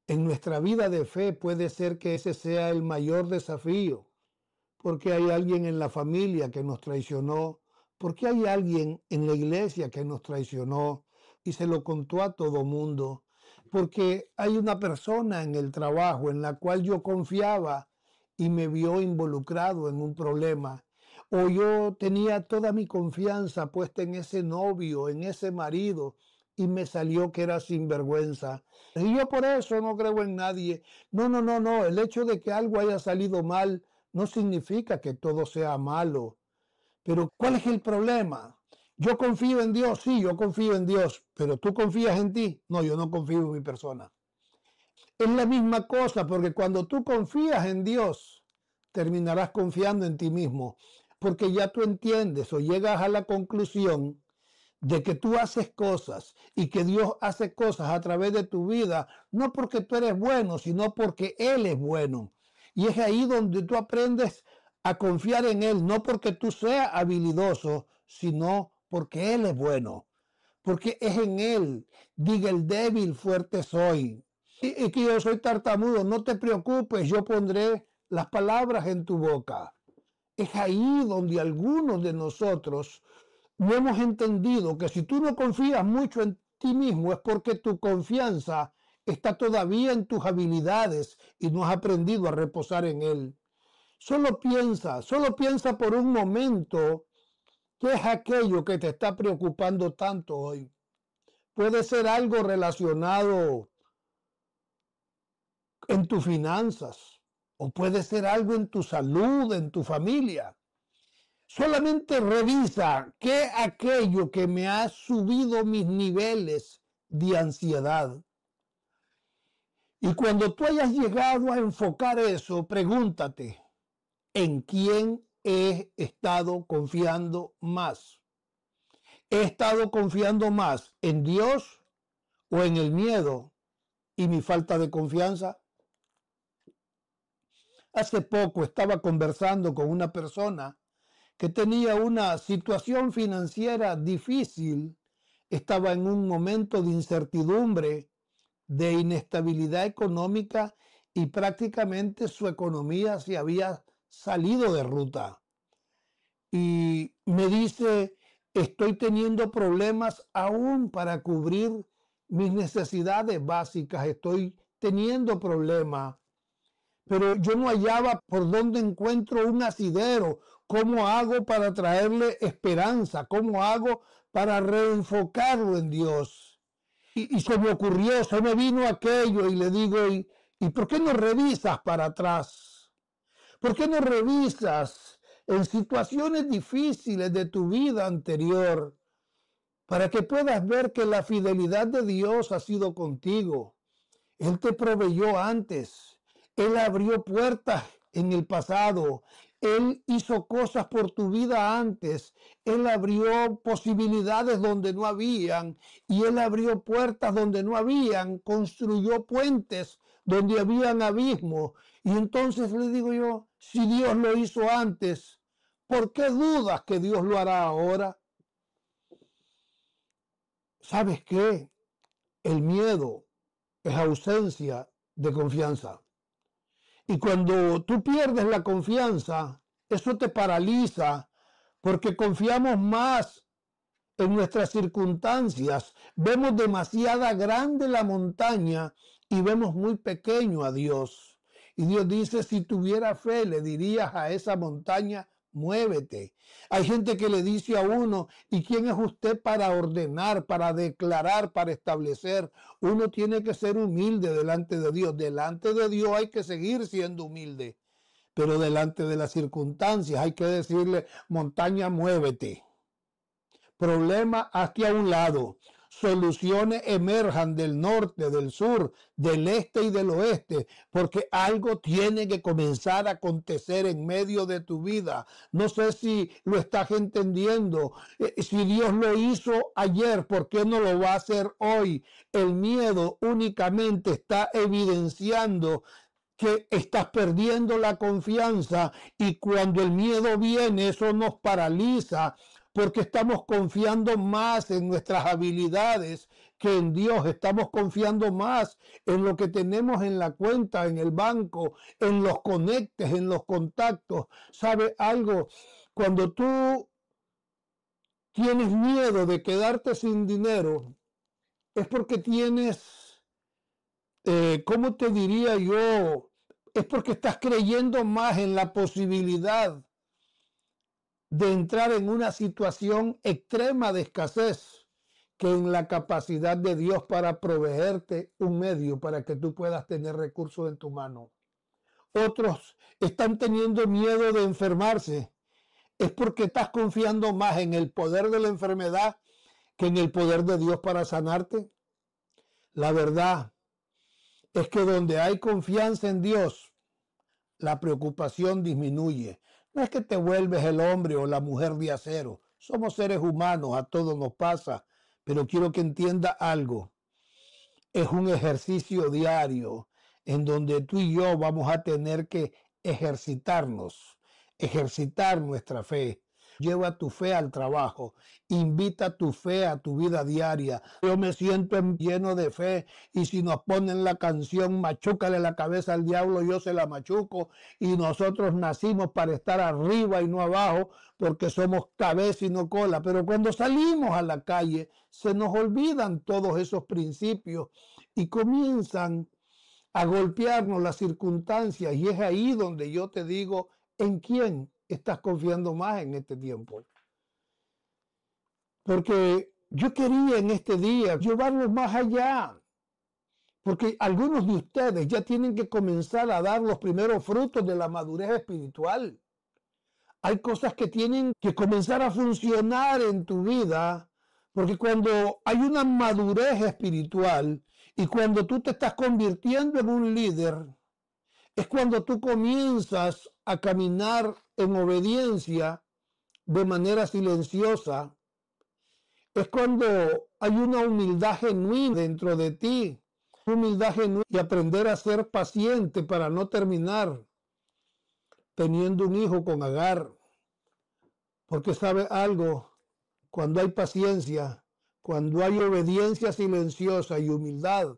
en nuestra vida de fe puede ser que ese sea el mayor desafío, porque hay alguien en la familia que nos traicionó, porque hay alguien en la iglesia que nos traicionó y se lo contó a todo mundo, porque hay una persona en el trabajo en la cual yo confiaba y me vio involucrado en un problema. O yo tenía toda mi confianza puesta en ese novio, en ese marido, y me salió que era sinvergüenza. Y yo por eso no creo en nadie. No. El hecho de que algo haya salido mal no significa que todo sea malo. Pero ¿cuál es el problema? Yo confío en Dios, sí, yo confío en Dios, pero ¿tú confías en ti? No, yo no confío en mi persona. Es la misma cosa, porque cuando tú confías en Dios, terminarás confiando en ti mismo, porque ya tú entiendes o llegas a la conclusión de que tú haces cosas y que Dios hace cosas a través de tu vida, no porque tú eres bueno, sino porque Él es bueno. Y es ahí donde tú aprendes a confiar en Él, no porque tú seas habilidoso, sino porque Él es bueno. Porque es en Él. Diga el débil, fuerte soy. Y que yo soy tartamudo, no te preocupes, yo pondré las palabras en tu boca. Es ahí donde algunos de nosotros no hemos entendido que si tú no confías mucho en ti mismo es porque tu confianza está todavía en tus habilidades y no has aprendido a reposar en Él. Solo piensa por un momento qué es aquello que te está preocupando tanto hoy. Puede ser algo relacionado en tus finanzas o puede ser algo en tu salud, en tu familia. Solamente revisa qué es aquello que me ha subido mis niveles de ansiedad. Y cuando tú hayas llegado a enfocar eso, pregúntate, ¿en quién he estado confiando más? ¿He estado confiando más en Dios o en el miedo y mi falta de confianza? Hace poco estaba conversando con una persona que tenía una situación financiera difícil, estaba en un momento de incertidumbre, de inestabilidad económica y prácticamente su economía se había salido de ruta. Y me dice, estoy teniendo problemas aún para cubrir mis necesidades básicas, estoy teniendo problemas, pero yo no hallaba por dónde encuentro un asidero. ¿Cómo hago para traerle esperanza? ¿Cómo hago para reenfocarlo en Dios? Y se me ocurrió, se me vino aquello y le digo, ¿y por qué no revisas para atrás? ¿Por qué no revisas en situaciones difíciles de tu vida anterior para que puedas ver que la fidelidad de Dios ha sido contigo? Él te proveyó antes. Él abrió puertas en el pasado. Él hizo cosas por tu vida antes. Él abrió posibilidades donde no habían. Y Él abrió puertas donde no habían. Construyó puentes donde habían abismos. Y entonces le digo yo, si Dios lo hizo antes, ¿por qué dudas que Dios lo hará ahora? ¿Sabes qué? El miedo es ausencia de confianza. Y cuando tú pierdes la confianza, eso te paraliza porque confiamos más en nuestras circunstancias. Vemos demasiada grande la montaña y vemos muy pequeño a Dios. Y Dios dice, si tuviera fe, le dirías a esa montaña, muévete. Hay gente que le dice a uno, ¿y quién es usted para ordenar, para declarar, para establecer? Uno tiene que ser humilde delante de Dios. Delante de Dios hay que seguir siendo humilde. Pero delante de las circunstancias hay que decirle, montaña, muévete. Problema hacia un lado. Soluciones emerjan del norte, del sur, del este y del oeste, porque algo tiene que comenzar a acontecer en medio de tu vida. No sé si lo estás entendiendo. Si Dios lo hizo ayer, ¿por qué no lo va a hacer hoy? El miedo únicamente está evidenciando que estás perdiendo la confianza, y cuando el miedo viene, eso nos paraliza porque estamos confiando más en nuestras habilidades que en Dios. Estamos confiando más en lo que tenemos en la cuenta, en el banco, en los conectes, en los contactos. ¿Sabe algo? Cuando tú tienes miedo de quedarte sin dinero, es porque tienes, ¿cómo te diría yo? Es porque estás creyendo más en la posibilidad de entrar en una situación extrema de escasez que en la capacidad de Dios para proveerte un medio para que tú puedas tener recursos en tu mano. Otros están teniendo miedo de enfermarse. Es porque estás confiando más en el poder de la enfermedad que en el poder de Dios para sanarte. La verdad es que donde hay confianza en Dios, la preocupación disminuye. No es que te vuelves el hombre o la mujer de acero. Somos seres humanos, a todos nos pasa. Pero quiero que entienda algo. Es un ejercicio diario en donde tú y yo vamos a tener que ejercitarnos, ejercitar nuestra fe. Lleva tu fe al trabajo, invita tu fe a tu vida diaria. Yo me siento lleno de fe, y si nos ponen la canción machúcale la cabeza al diablo, yo se la machuco. Y nosotros nacimos para estar arriba y no abajo, porque somos cabeza y no cola. Pero cuando salimos a la calle se nos olvidan todos esos principios y comienzan a golpearnos las circunstancias, y es ahí donde yo te digo, ¿en quién estás confiando más en este tiempo? Porque yo quería en este día llevarlos más allá, porque algunos de ustedes ya tienen que comenzar a dar los primeros frutos de la madurez espiritual. Hay cosas que tienen que comenzar a funcionar en tu vida, porque cuando hay una madurez espiritual y cuando tú te estás convirtiendo en un líder, es cuando tú comienzas a caminar en obediencia de manera silenciosa. Es cuando hay una humildad genuina dentro de ti, humildad genuina, y aprender a ser paciente para no terminar teniendo un hijo con Agar. Porque sabe algo, cuando hay paciencia, cuando hay obediencia silenciosa y humildad,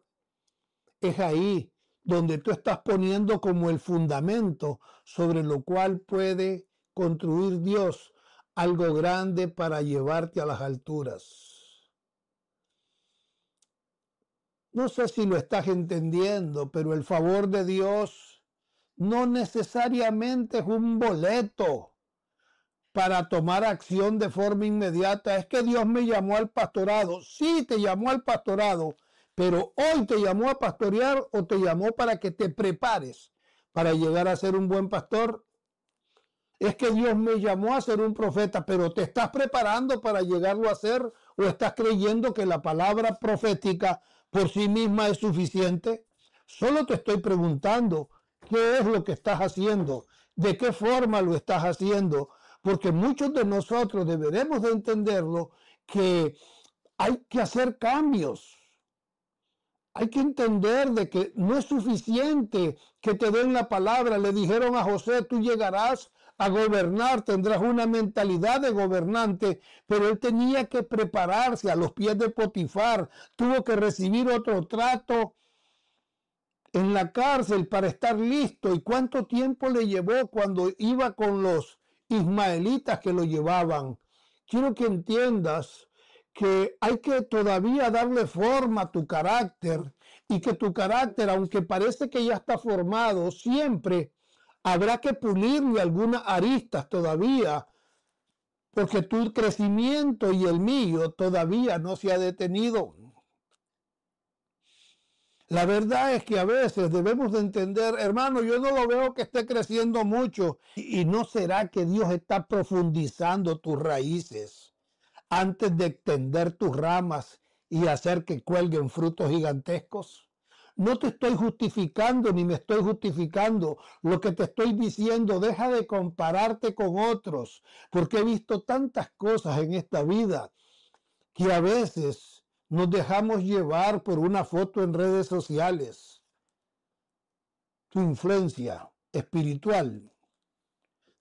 es ahí donde tú estás poniendo como el fundamento sobre lo cual puede construir Dios algo grande para llevarte a las alturas. No sé si lo estás entendiendo, pero el favor de Dios no necesariamente es un boleto para tomar acción de forma inmediata. Es que Dios me llamó al pastorado. Sí, te llamó al pastorado, pero hoy te llamó a pastorear o te llamó para que te prepares para llegar a ser un buen pastor. Es que Dios me llamó a ser un profeta, pero ¿te estás preparando para llegarlo a ser, o estás creyendo que la palabra profética por sí misma es suficiente? Solo te estoy preguntando, ¿qué es lo que estás haciendo? ¿De qué forma lo estás haciendo? Porque muchos de nosotros deberemos de entenderlo, que hay que hacer cambios. Hay que entender de que no es suficiente que te den la palabra. Le dijeron a José, tú llegarás a gobernar, tendrás una mentalidad de gobernante, pero él tenía que prepararse a los pies de Potifar, tuvo que recibir otro trato en la cárcel para estar listo. ¿Y cuánto tiempo le llevó cuando iba con los ismaelitas que lo llevaban? Quiero que entiendas que hay que todavía darle forma a tu carácter y que tu carácter, aunque parece que ya está formado, siempre habrá que pulirle algunas aristas todavía, porque tu crecimiento y el mío todavía no se ha detenido. La verdad es que a veces debemos de entender, hermano, yo no lo veo que esté creciendo mucho. ¿Y no será que Dios está profundizando tus raíces antes de extender tus ramas y hacer que cuelguen frutos gigantescos? No te estoy justificando ni me estoy justificando. Lo que te estoy diciendo, deja de compararte con otros, porque he visto tantas cosas en esta vida que a veces nos dejamos llevar por una foto en redes sociales. Tu influencia espiritual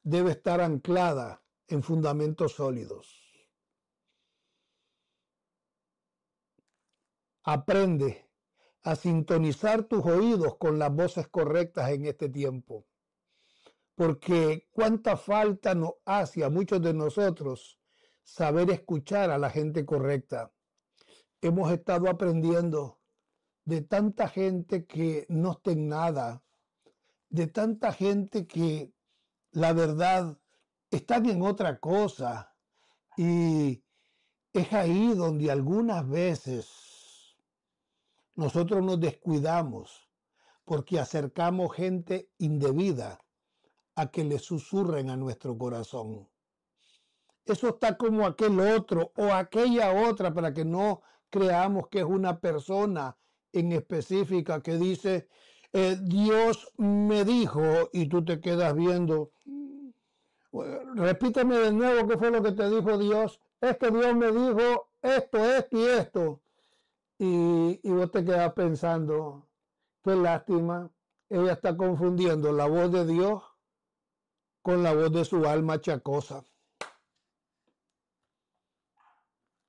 debe estar anclada en fundamentos sólidos. Aprende a sintonizar tus oídos con las voces correctas en este tiempo, porque cuánta falta nos hace a muchos de nosotros saber escuchar a la gente correcta. Hemos estado aprendiendo de tanta gente que no está en nada, de tanta gente que la verdad están en otra cosa, y es ahí donde algunas veces nosotros nos descuidamos porque acercamos gente indebida a que le susurren a nuestro corazón. Eso está como aquel otro o aquella otra, para que no creamos que es una persona en específica que dice, Dios me dijo, y tú te quedas viendo. Repíteme de nuevo qué fue lo que te dijo Dios. Es que Dios me dijo esto, esto y esto. Y vos te quedas pensando, qué lástima, ella está confundiendo la voz de Dios con la voz de su alma chacosa.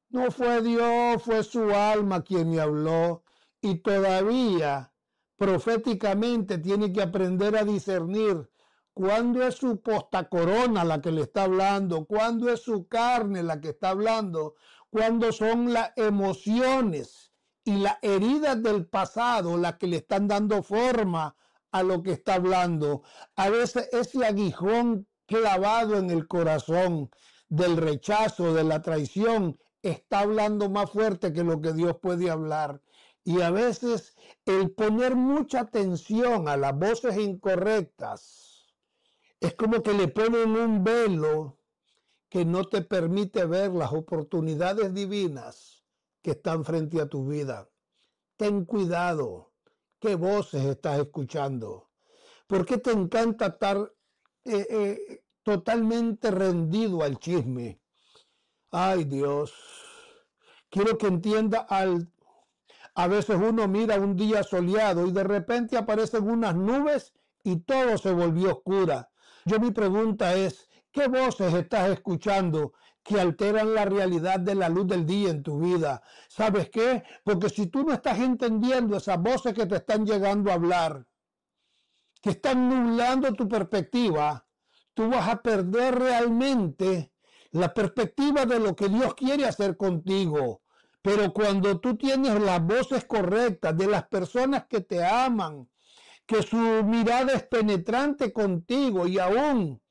No fue Dios, fue su alma quien me habló, y todavía proféticamente tiene que aprender a discernir cuándo es su postacorona la que le está hablando, cuándo es su carne la que está hablando, cuándo son las emociones y las heridas del pasado las que le están dando forma a lo que está hablando. A veces ese aguijón clavado en el corazón del rechazo, de la traición, está hablando más fuerte que lo que Dios puede hablar. Y a veces el poner mucha atención a las voces incorrectas es como que le ponen un velo que no te permite ver las oportunidades divinas que están frente a tu vida. Ten cuidado. ¿Qué voces estás escuchando? ¿Por qué te encanta estar totalmente rendido al chisme? Ay, Dios. Quiero que entienda a veces uno mira un día soleado y de repente aparecen unas nubes y todo se volvió oscura. Mi pregunta es, ¿qué voces estás escuchando que alteran la realidad de la luz del día en tu vida? ¿Sabes qué? Porque si tú no estás entendiendo esas voces que te están llegando a hablar, que están nublando tu perspectiva, tú vas a perder realmente la perspectiva de lo que Dios quiere hacer contigo. Pero cuando tú tienes las voces correctas de las personas que te aman, que su mirada es penetrante contigo y aún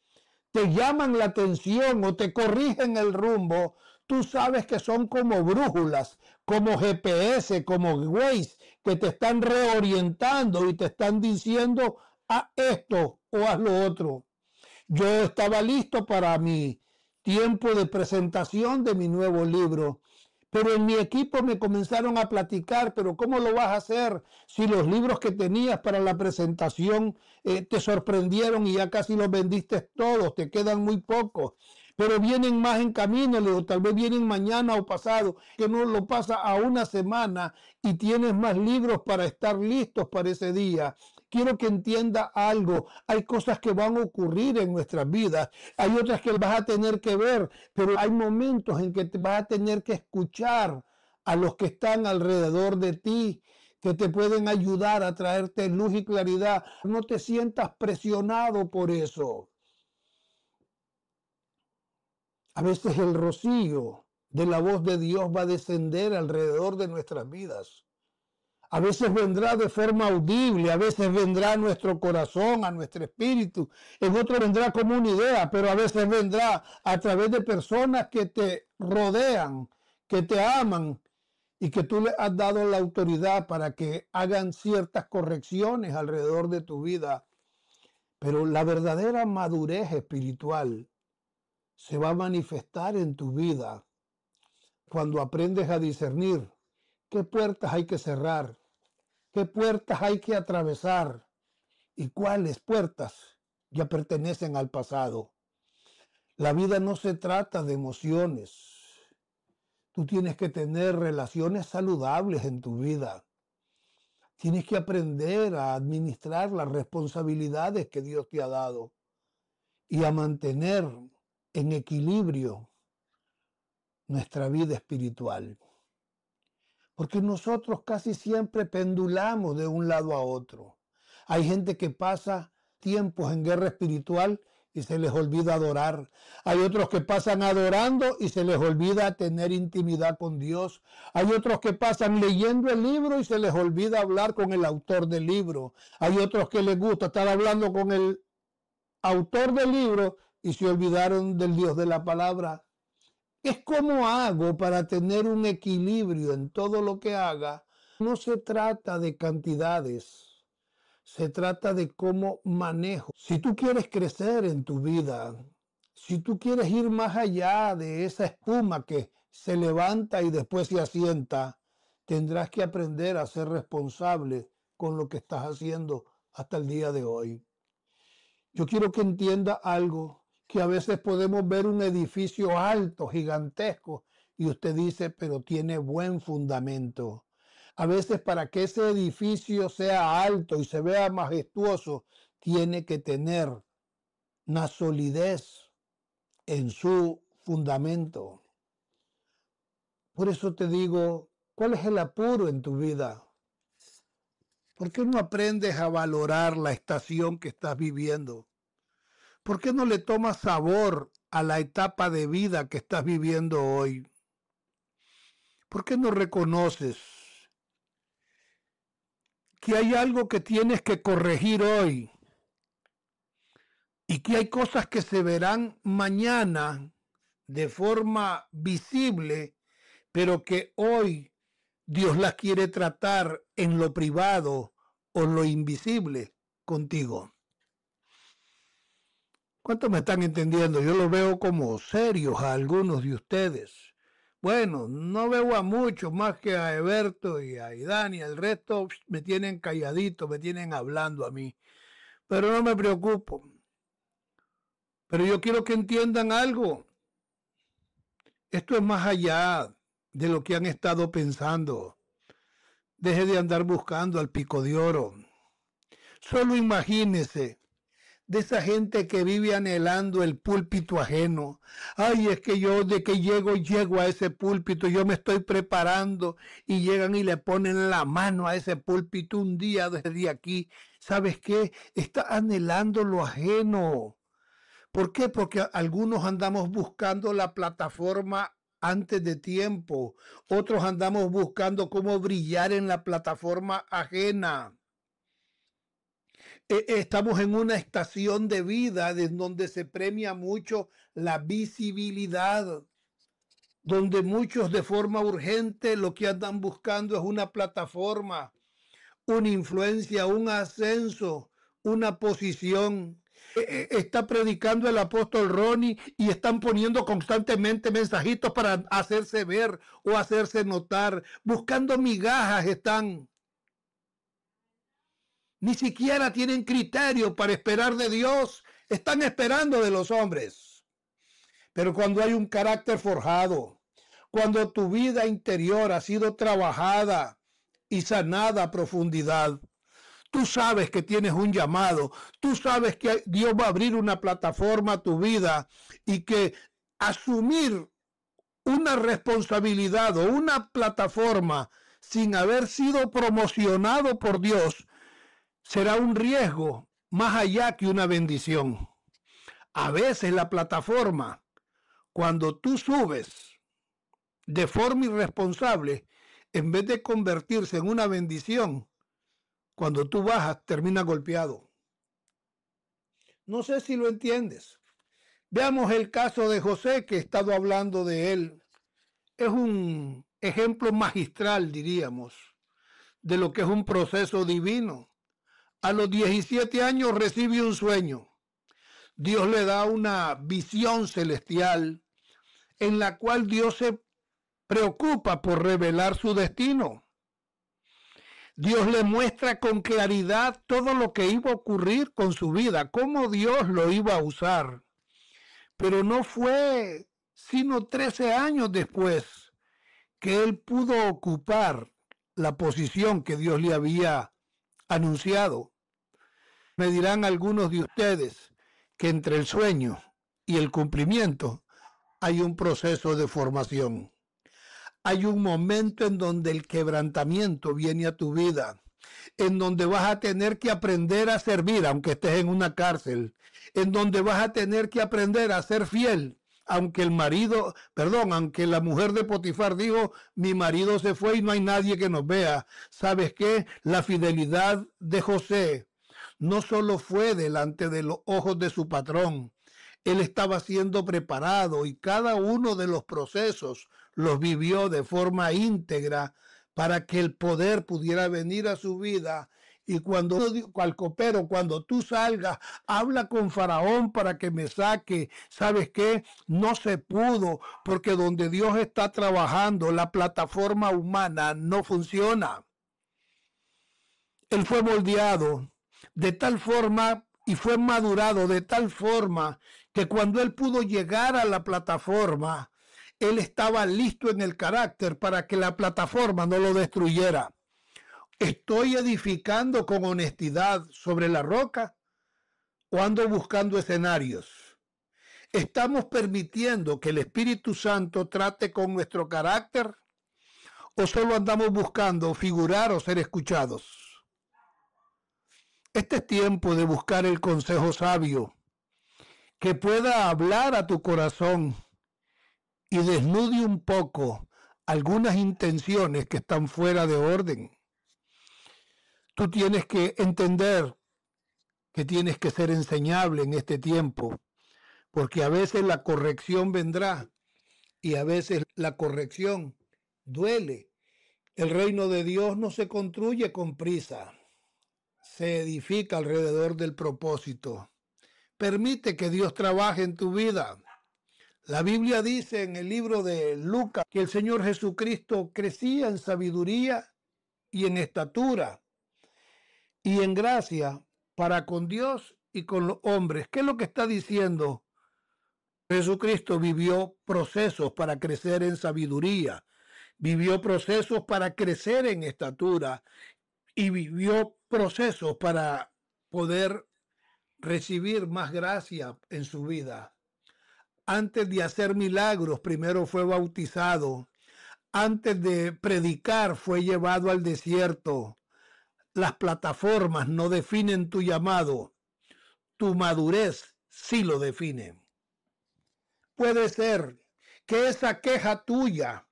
te llaman la atención o te corrigen el rumbo, tú sabes que son como brújulas, como GPS, como Waze, que te están reorientando y te están diciendo, haz esto o haz lo otro. Yo estaba listo para mi tiempo de presentación de mi nuevo libro, pero en mi equipo me comenzaron a platicar, pero ¿cómo lo vas a hacer si los libros que tenías para la presentación te sorprendieron y ya casi los vendiste todos, te quedan muy pocos? pero vienen más en camino, o tal vez vienen mañana o pasado, que no lo pasa a una semana y tienes más libros para estar listos para ese día. Quiero que entienda algo. Hay cosas que van a ocurrir en nuestras vidas. Hay otras que vas a tener que ver, pero hay momentos en que te vas a tener que escuchar a los que están alrededor de ti, que te pueden ayudar a traerte luz y claridad. No te sientas presionado por eso. A veces el rocío de la voz de Dios va a descender alrededor de nuestras vidas. A veces vendrá de forma audible, a veces vendrá a nuestro corazón, a nuestro espíritu, en otro vendrá como una idea, pero a veces vendrá a través de personas que te rodean, que te aman y que tú le has dado la autoridad para que hagan ciertas correcciones alrededor de tu vida. Pero la verdadera madurez espiritual se va a manifestar en tu vida cuando aprendes a discernir qué puertas hay que cerrar, qué puertas hay que atravesar y cuáles puertas ya pertenecen al pasado. La vida no se trata de emociones. Tú tienes que tener relaciones saludables en tu vida. Tienes que aprender a administrar las responsabilidades que Dios te ha dado y a mantener en equilibrio nuestra vida espiritual. Porque nosotros casi siempre pendulamos de un lado a otro. Hay gente que pasa tiempos en guerra espiritual y se les olvida adorar. Hay otros que pasan adorando y se les olvida tener intimidad con Dios. Hay otros que pasan leyendo el libro y se les olvida hablar con el autor del libro. Hay otros que les gusta estar hablando con el autor del libro y se olvidaron del Dios de la palabra. Es cómo hago para tener un equilibrio en todo lo que haga. No se trata de cantidades, se trata de cómo manejo. Si tú quieres crecer en tu vida, si tú quieres ir más allá de esa espuma que se levanta y después se asienta, tendrás que aprender a ser responsable con lo que estás haciendo hasta el día de hoy. Yo quiero que entienda algo, que a veces podemos ver un edificio alto, gigantesco, y usted dice, pero tiene buen fundamento. A veces para que ese edificio sea alto y se vea majestuoso, tiene que tener una solidez en su fundamento. Por eso te digo, ¿cuál es el apuro en tu vida? ¿Por qué no aprendes a valorar la estación que estás viviendo? ¿Por qué no le tomas sabor a la etapa de vida que estás viviendo hoy? ¿Por qué no reconoces que hay algo que tienes que corregir hoy y que hay cosas que se verán mañana de forma visible, pero que hoy Dios las quiere tratar en lo privado o lo invisible contigo? ¿Cuántos me están entendiendo? Yo los veo como serios a algunos de ustedes. Bueno, no veo a muchos más que a Eberto y a Idán, y el resto me tienen calladito, me tienen hablando a mí. Pero no me preocupo. Pero yo quiero que entiendan algo. Esto es más allá de lo que han estado pensando. Deje de andar buscando al pico de oro. Solo imagínese de esa gente que vive anhelando el púlpito ajeno. Ay, es que yo de que llego a ese púlpito, yo me estoy preparando y llegan y le ponen la mano a ese púlpito un día desde aquí. ¿Sabes qué? Está anhelando lo ajeno. ¿Por qué? Porque algunos andamos buscando la plataforma antes de tiempo. Otros andamos buscando cómo brillar en la plataforma ajena. Estamos en una estación de vida en donde se premia mucho la visibilidad, donde muchos de forma urgente lo que andan buscando es una plataforma, una influencia, un ascenso, una posición. Está predicando el apóstol Ronnie y están poniendo constantemente mensajitos para hacerse ver o hacerse notar, buscando migajas están. Ni siquiera tienen criterio para esperar de Dios. Están esperando de los hombres. Pero cuando hay un carácter forjado, cuando tu vida interior ha sido trabajada y sanada a profundidad, tú sabes que tienes un llamado, tú sabes que Dios va a abrir una plataforma a tu vida y que asumir una responsabilidad o una plataforma sin haber sido promocionado por Dios será un riesgo más allá que una bendición. A veces la plataforma, cuando tú subes de forma irresponsable, en vez de convertirse en una bendición, cuando tú bajas, termina golpeado. No sé si lo entiendes. Veamos el caso de José, que he estado hablando de él. Es un ejemplo magistral, diríamos, de lo que es un proceso divino. A los 17 años recibe un sueño. Dios le da una visión celestial en la cual Dios se preocupa por revelar su destino. Dios le muestra con claridad todo lo que iba a ocurrir con su vida, cómo Dios lo iba a usar. Pero no fue sino 13 años después que él pudo ocupar la posición que Dios le había anunciado. Me dirán algunos de ustedes que entre el sueño y el cumplimiento hay un proceso de formación. Hay un momento en donde el quebrantamiento viene a tu vida, en donde vas a tener que aprender a servir, aunque estés en una cárcel, en donde vas a tener que aprender a ser fiel, aunque aunque la mujer de Potifar dijo, mi marido se fue y no hay nadie que nos vea. ¿Sabes qué? La fidelidad de José no solo fue delante de los ojos de su patrón, él estaba siendo preparado y cada uno de los procesos los vivió de forma íntegra para que el poder pudiera venir a su vida. Y al copero, cuando tú salgas, habla con Faraón para que me saque. ¿Sabes qué? No se pudo, porque donde Dios está trabajando, la plataforma humana no funciona. Él fue moldeado de tal forma y fue madurado de tal forma que cuando él pudo llegar a la plataforma, él estaba listo en el carácter para que la plataforma no lo destruyera. ¿Estoy edificando con honestidad sobre la roca o ando buscando escenarios? ¿Estamos permitiendo que el Espíritu Santo trate con nuestro carácter o solo andamos buscando figurar o ser escuchados? Este es tiempo de buscar el consejo sabio que pueda hablar a tu corazón y desnude un poco algunas intenciones que están fuera de orden. Tú tienes que entender que tienes que ser enseñable en este tiempo, porque a veces la corrección vendrá y a veces la corrección duele. El reino de Dios no se construye con prisa, se edifica alrededor del propósito. Permite que Dios trabaje en tu vida. La Biblia dice en el libro de Lucas que el Señor Jesucristo crecía en sabiduría y en estatura y en gracia para con Dios y con los hombres. ¿Qué es lo que está diciendo? Jesucristo vivió procesos para crecer en sabiduría, vivió procesos para crecer en estatura y vivió procesos para poder recibir más gracia en su vida. Antes de hacer milagros, primero fue bautizado. Antes de predicar, fue llevado al desierto. Las plataformas no definen tu llamado. Tu madurez sí lo define. Puede ser que esa queja tuya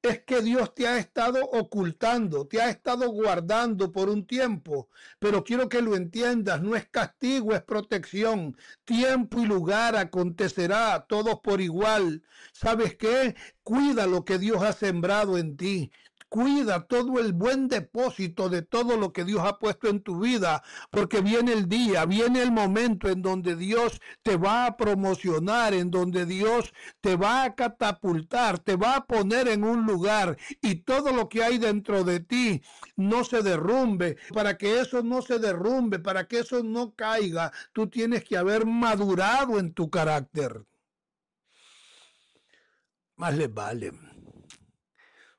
es que Dios te ha estado ocultando, te ha estado guardando por un tiempo, pero quiero que lo entiendas, no es castigo, es protección. Tiempo y lugar acontecerá, todos por igual. ¿Sabes qué? Cuida lo que Dios ha sembrado en ti. Cuida todo el buen depósito de todo lo que Dios ha puesto en tu vida, porque viene el día, viene el momento en donde Dios te va a promocionar, en donde Dios te va a catapultar, te va a poner en un lugar y todo lo que hay dentro de ti no se derrumbe. Para que eso no se derrumbe, para que eso no caiga, tú tienes que haber madurado en tu carácter. Más les vale.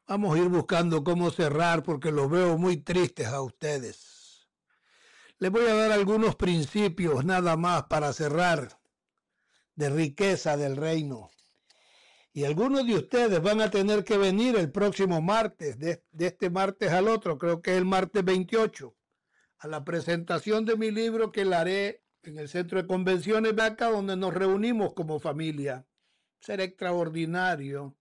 Vamos a ir buscando cómo cerrar porque los veo muy tristes a ustedes. Les voy a dar algunos principios nada más para cerrar de riqueza del reino. Y algunos de ustedes van a tener que venir el próximo martes, de este martes al otro, creo que es el martes 28, a la presentación de mi libro que la haré en el Centro de Convenciones de acá, donde nos reunimos como familia. Será extraordinario.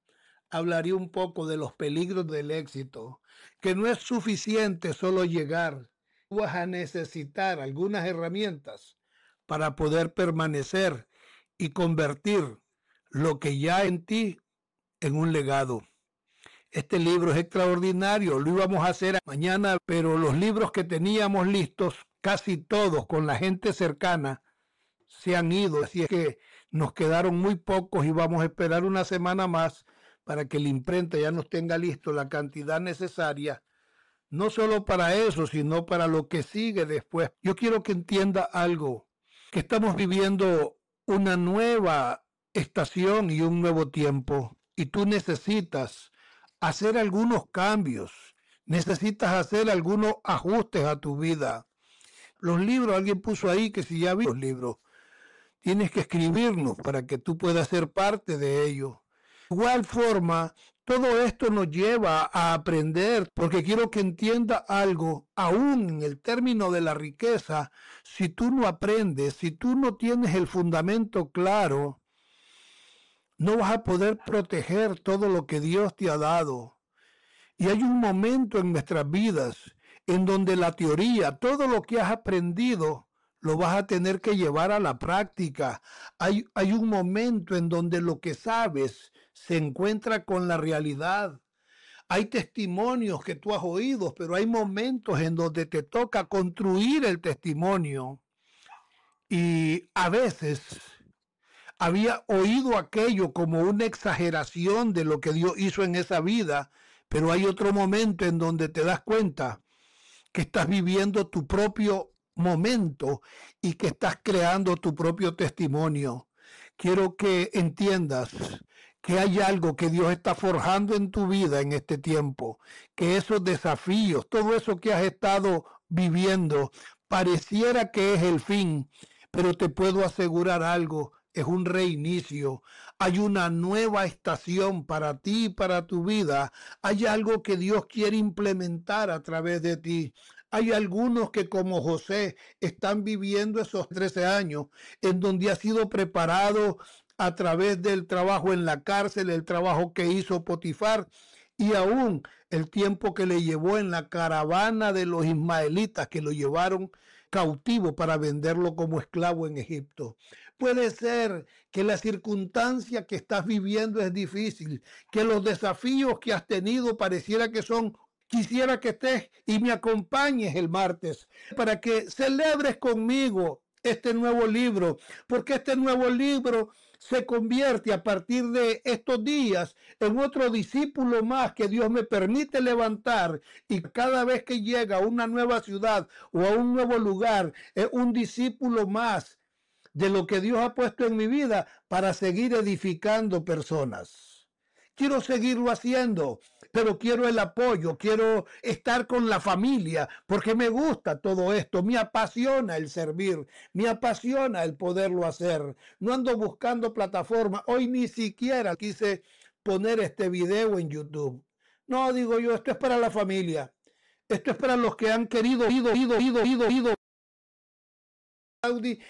Hablaré un poco de los peligros del éxito, que no es suficiente solo llegar. Tú vas a necesitar algunas herramientas para poder permanecer y convertir lo que ya en ti en un legado. Este libro es extraordinario, lo íbamos a hacer mañana, pero los libros que teníamos listos, casi todos con la gente cercana, se han ido, así es que nos quedaron muy pocos y vamos a esperar una semana más para que la imprenta ya nos tenga listo la cantidad necesaria, no solo para eso, sino para lo que sigue después. Yo quiero que entienda algo, que estamos viviendo una nueva estación y un nuevo tiempo, y tú necesitas hacer algunos cambios, necesitas hacer algunos ajustes a tu vida. Los libros, alguien puso ahí que si ya vi los libros, tienes que escribirnos para que tú puedas ser parte de ellos. De igual forma, todo esto nos lleva a aprender, porque quiero que entienda algo, aún en el término de la riqueza, si tú no aprendes, si tú no tienes el fundamento claro, no vas a poder proteger todo lo que Dios te ha dado. Y hay un momento en nuestras vidas en donde la teoría, todo lo que has aprendido, lo vas a tener que llevar a la práctica. Hay un momento en donde lo que sabes se encuentra con la realidad. Hay testimonios que tú has oído, pero hay momentos en donde te toca construir el testimonio. Y a veces había oído aquello como una exageración de lo que Dios hizo en esa vida, pero hay otro momento en donde te das cuenta que estás viviendo tu propio momento y que estás creando tu propio testimonio. Quiero que entiendas que hay algo que Dios está forjando en tu vida en este tiempo, que esos desafíos, todo eso que has estado viviendo, pareciera que es el fin, pero te puedo asegurar algo, es un reinicio, hay una nueva estación para ti y para tu vida, hay algo que Dios quiere implementar a través de ti. Hay algunos que como José están viviendo esos 13 años en donde ha sido preparado a través del trabajo en la cárcel, el trabajo que hizo Potifar y aún el tiempo que le llevó en la caravana de los ismaelitas que lo llevaron cautivo para venderlo como esclavo en Egipto. Puede ser que la circunstancia que estás viviendo es difícil, que los desafíos que has tenido pareciera que son. Quisiera que estés y me acompañes el martes para que celebres conmigo este nuevo libro, porque este nuevo libro se convierte a partir de estos días en otro discípulo más que Dios me permite levantar, y cada vez que llega a una nueva ciudad o a un nuevo lugar, es un discípulo más de lo que Dios ha puesto en mi vida para seguir edificando personas. Quiero seguirlo haciendo, pero quiero el apoyo, quiero estar con la familia, porque me gusta todo esto, me apasiona el servir, me apasiona el poderlo hacer. No ando buscando plataforma, hoy ni siquiera quise poner este video en YouTube. No, digo yo, esto es para la familia, esto es para los que han querido, ido.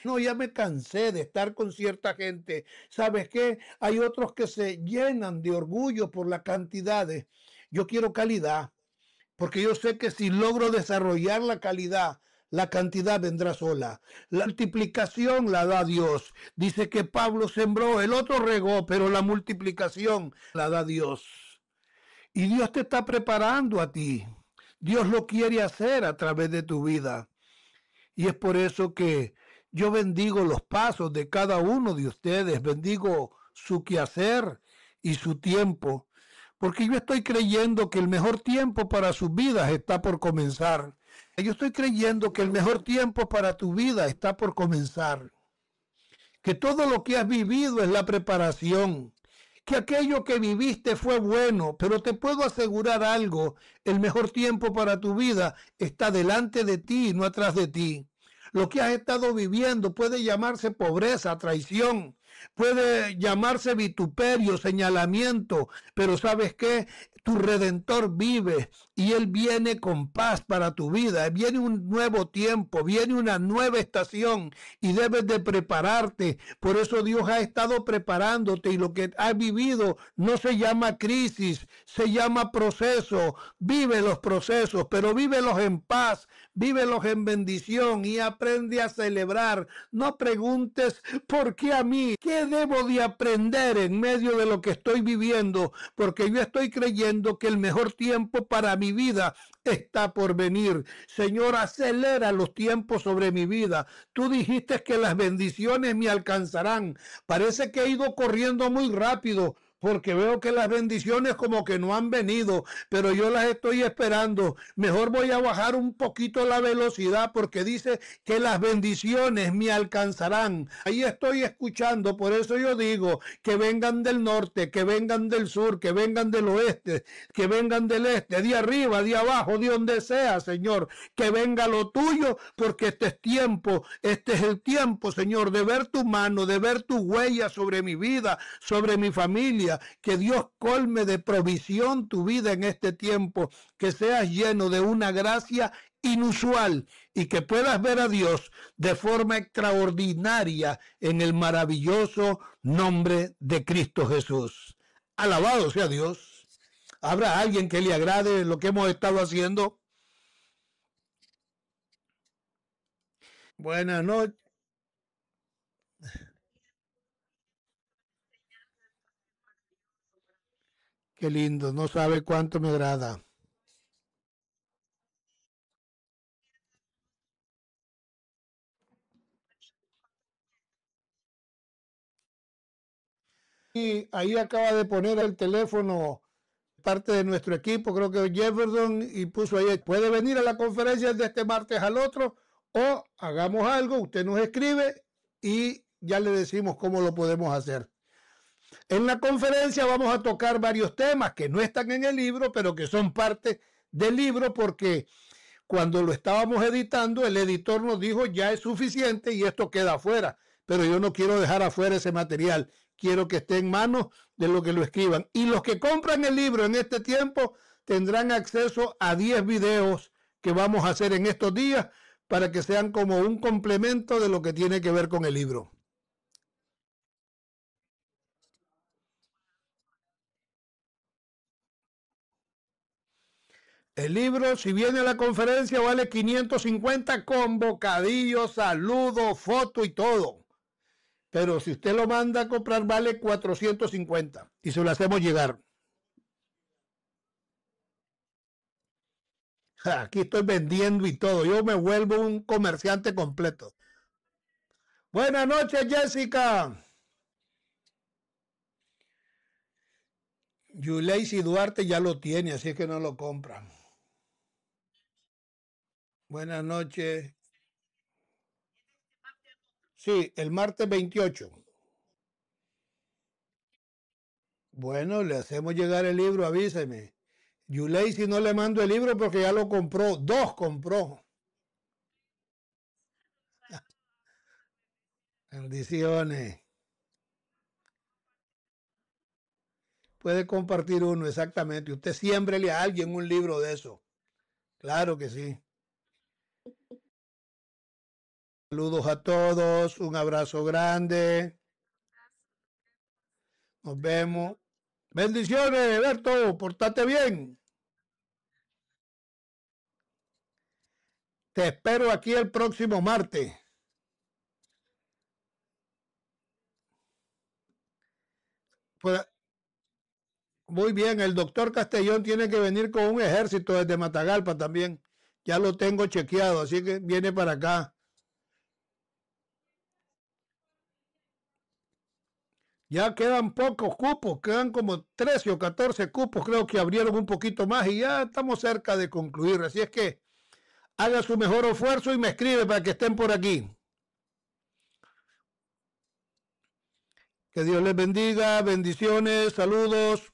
No, ya me cansé de estar con cierta gente. ¿Sabes qué? Hay otros que se llenan de orgullo por la cantidad. Yo quiero calidad, porque yo sé que si logro desarrollar la calidad, la cantidad vendrá sola. La multiplicación la da Dios. Dice que Pablo sembró, el otro regó, pero la multiplicación la da Dios. Y Dios te está preparando a ti. Dios lo quiere hacer a través de tu vida. Y es por eso que yo bendigo los pasos de cada uno de ustedes, bendigo su quehacer y su tiempo, porque yo estoy creyendo que el mejor tiempo para sus vidas está por comenzar. Yo estoy creyendo que el mejor tiempo para tu vida está por comenzar. Que todo lo que has vivido es la preparación que aquello que viviste fue bueno, pero te puedo asegurar algo, el mejor tiempo para tu vida está delante de ti, no atrás de ti. Lo que has estado viviendo puede llamarse pobreza, traición, puede llamarse vituperio, señalamiento, pero ¿sabes qué? Tu redentor vive y él viene con paz para tu vida. Viene un nuevo tiempo, viene una nueva estación y debes de prepararte. Por eso Dios ha estado preparándote y lo que has vivido no se llama crisis, se llama proceso. Vive los procesos, pero vívelos en paz, vívelos en bendición y aprende a celebrar. No preguntes por qué a mí, qué debo de aprender en medio de lo que estoy viviendo, porque yo estoy creyendo que el mejor tiempo para mi vida está por venir. Señor, acelera los tiempos sobre mi vida. Tú dijiste que las bendiciones me alcanzarán. Parece que he ido corriendo muy rápido, porque veo que las bendiciones como que no han venido, pero yo las estoy esperando. Mejor voy a bajar un poquito la velocidad porque dice que las bendiciones me alcanzarán. Ahí estoy escuchando, por eso yo digo que vengan del norte, que vengan del sur, que vengan del oeste, que vengan del este, de arriba, de abajo, de donde sea, Señor, que venga lo tuyo, porque este es tiempo, este es el tiempo, Señor, de ver tu mano, de ver tu huella sobre mi vida, sobre mi familia. Que Dios colme de provisión tu vida en este tiempo, que seas lleno de una gracia inusual y que puedas ver a Dios de forma extraordinaria en el maravilloso nombre de Cristo Jesús. Alabado sea Dios. ¿Habrá alguien que le agrade lo que hemos estado haciendo? Buenas noches. Qué lindo, no sabe cuánto me agrada. Y ahí acaba de poner el teléfono parte de nuestro equipo, creo que Jefferson, y puso ahí, puede venir a la conferencia de este martes al otro, o hagamos algo, usted nos escribe y ya le decimos cómo lo podemos hacer. En la conferencia vamos a tocar varios temas que no están en el libro, pero que son parte del libro porque cuando lo estábamos editando, el editor nos dijo ya es suficiente y esto queda afuera. Pero yo no quiero dejar afuera ese material. Quiero que esté en manos de los que lo escriban. Y los que compran el libro en este tiempo tendrán acceso a 10 videos que vamos a hacer en estos días para que sean como un complemento de lo que tiene que ver con el libro. El libro, si viene a la conferencia, vale 550 con bocadillo, saludo, foto y todo. Pero si usted lo manda a comprar, vale 450 y se lo hacemos llegar. Aquí estoy vendiendo y todo. Yo me vuelvo un comerciante completo. Buenas noches, Jessica. Yuleisi Duarte ya lo tiene, así es que no lo compran. Buenas noches. Sí, el martes 28. Bueno, le hacemos llegar el libro, avíseme. Yuleisi no le mando el libro porque ya lo compró. Dos compró. Bendiciones. Puede compartir uno, exactamente. Usted siembrele a alguien un libro de eso. Claro que sí. Saludos a todos, un abrazo grande. Nos vemos. Bendiciones, Berto, portate bien. Te espero aquí el próximo martes. Pues, muy bien, el doctor Castellón tiene que venir con un ejército desde Matagalpa también. Ya lo tengo chequeado, así que viene para acá. Ya quedan pocos cupos, quedan como 13 o 14 cupos, creo que abrieron un poquito más y ya estamos cerca de concluir. Así es que haga su mejor esfuerzo y me escribe para que estén por aquí. Que Dios les bendiga, bendiciones, saludos.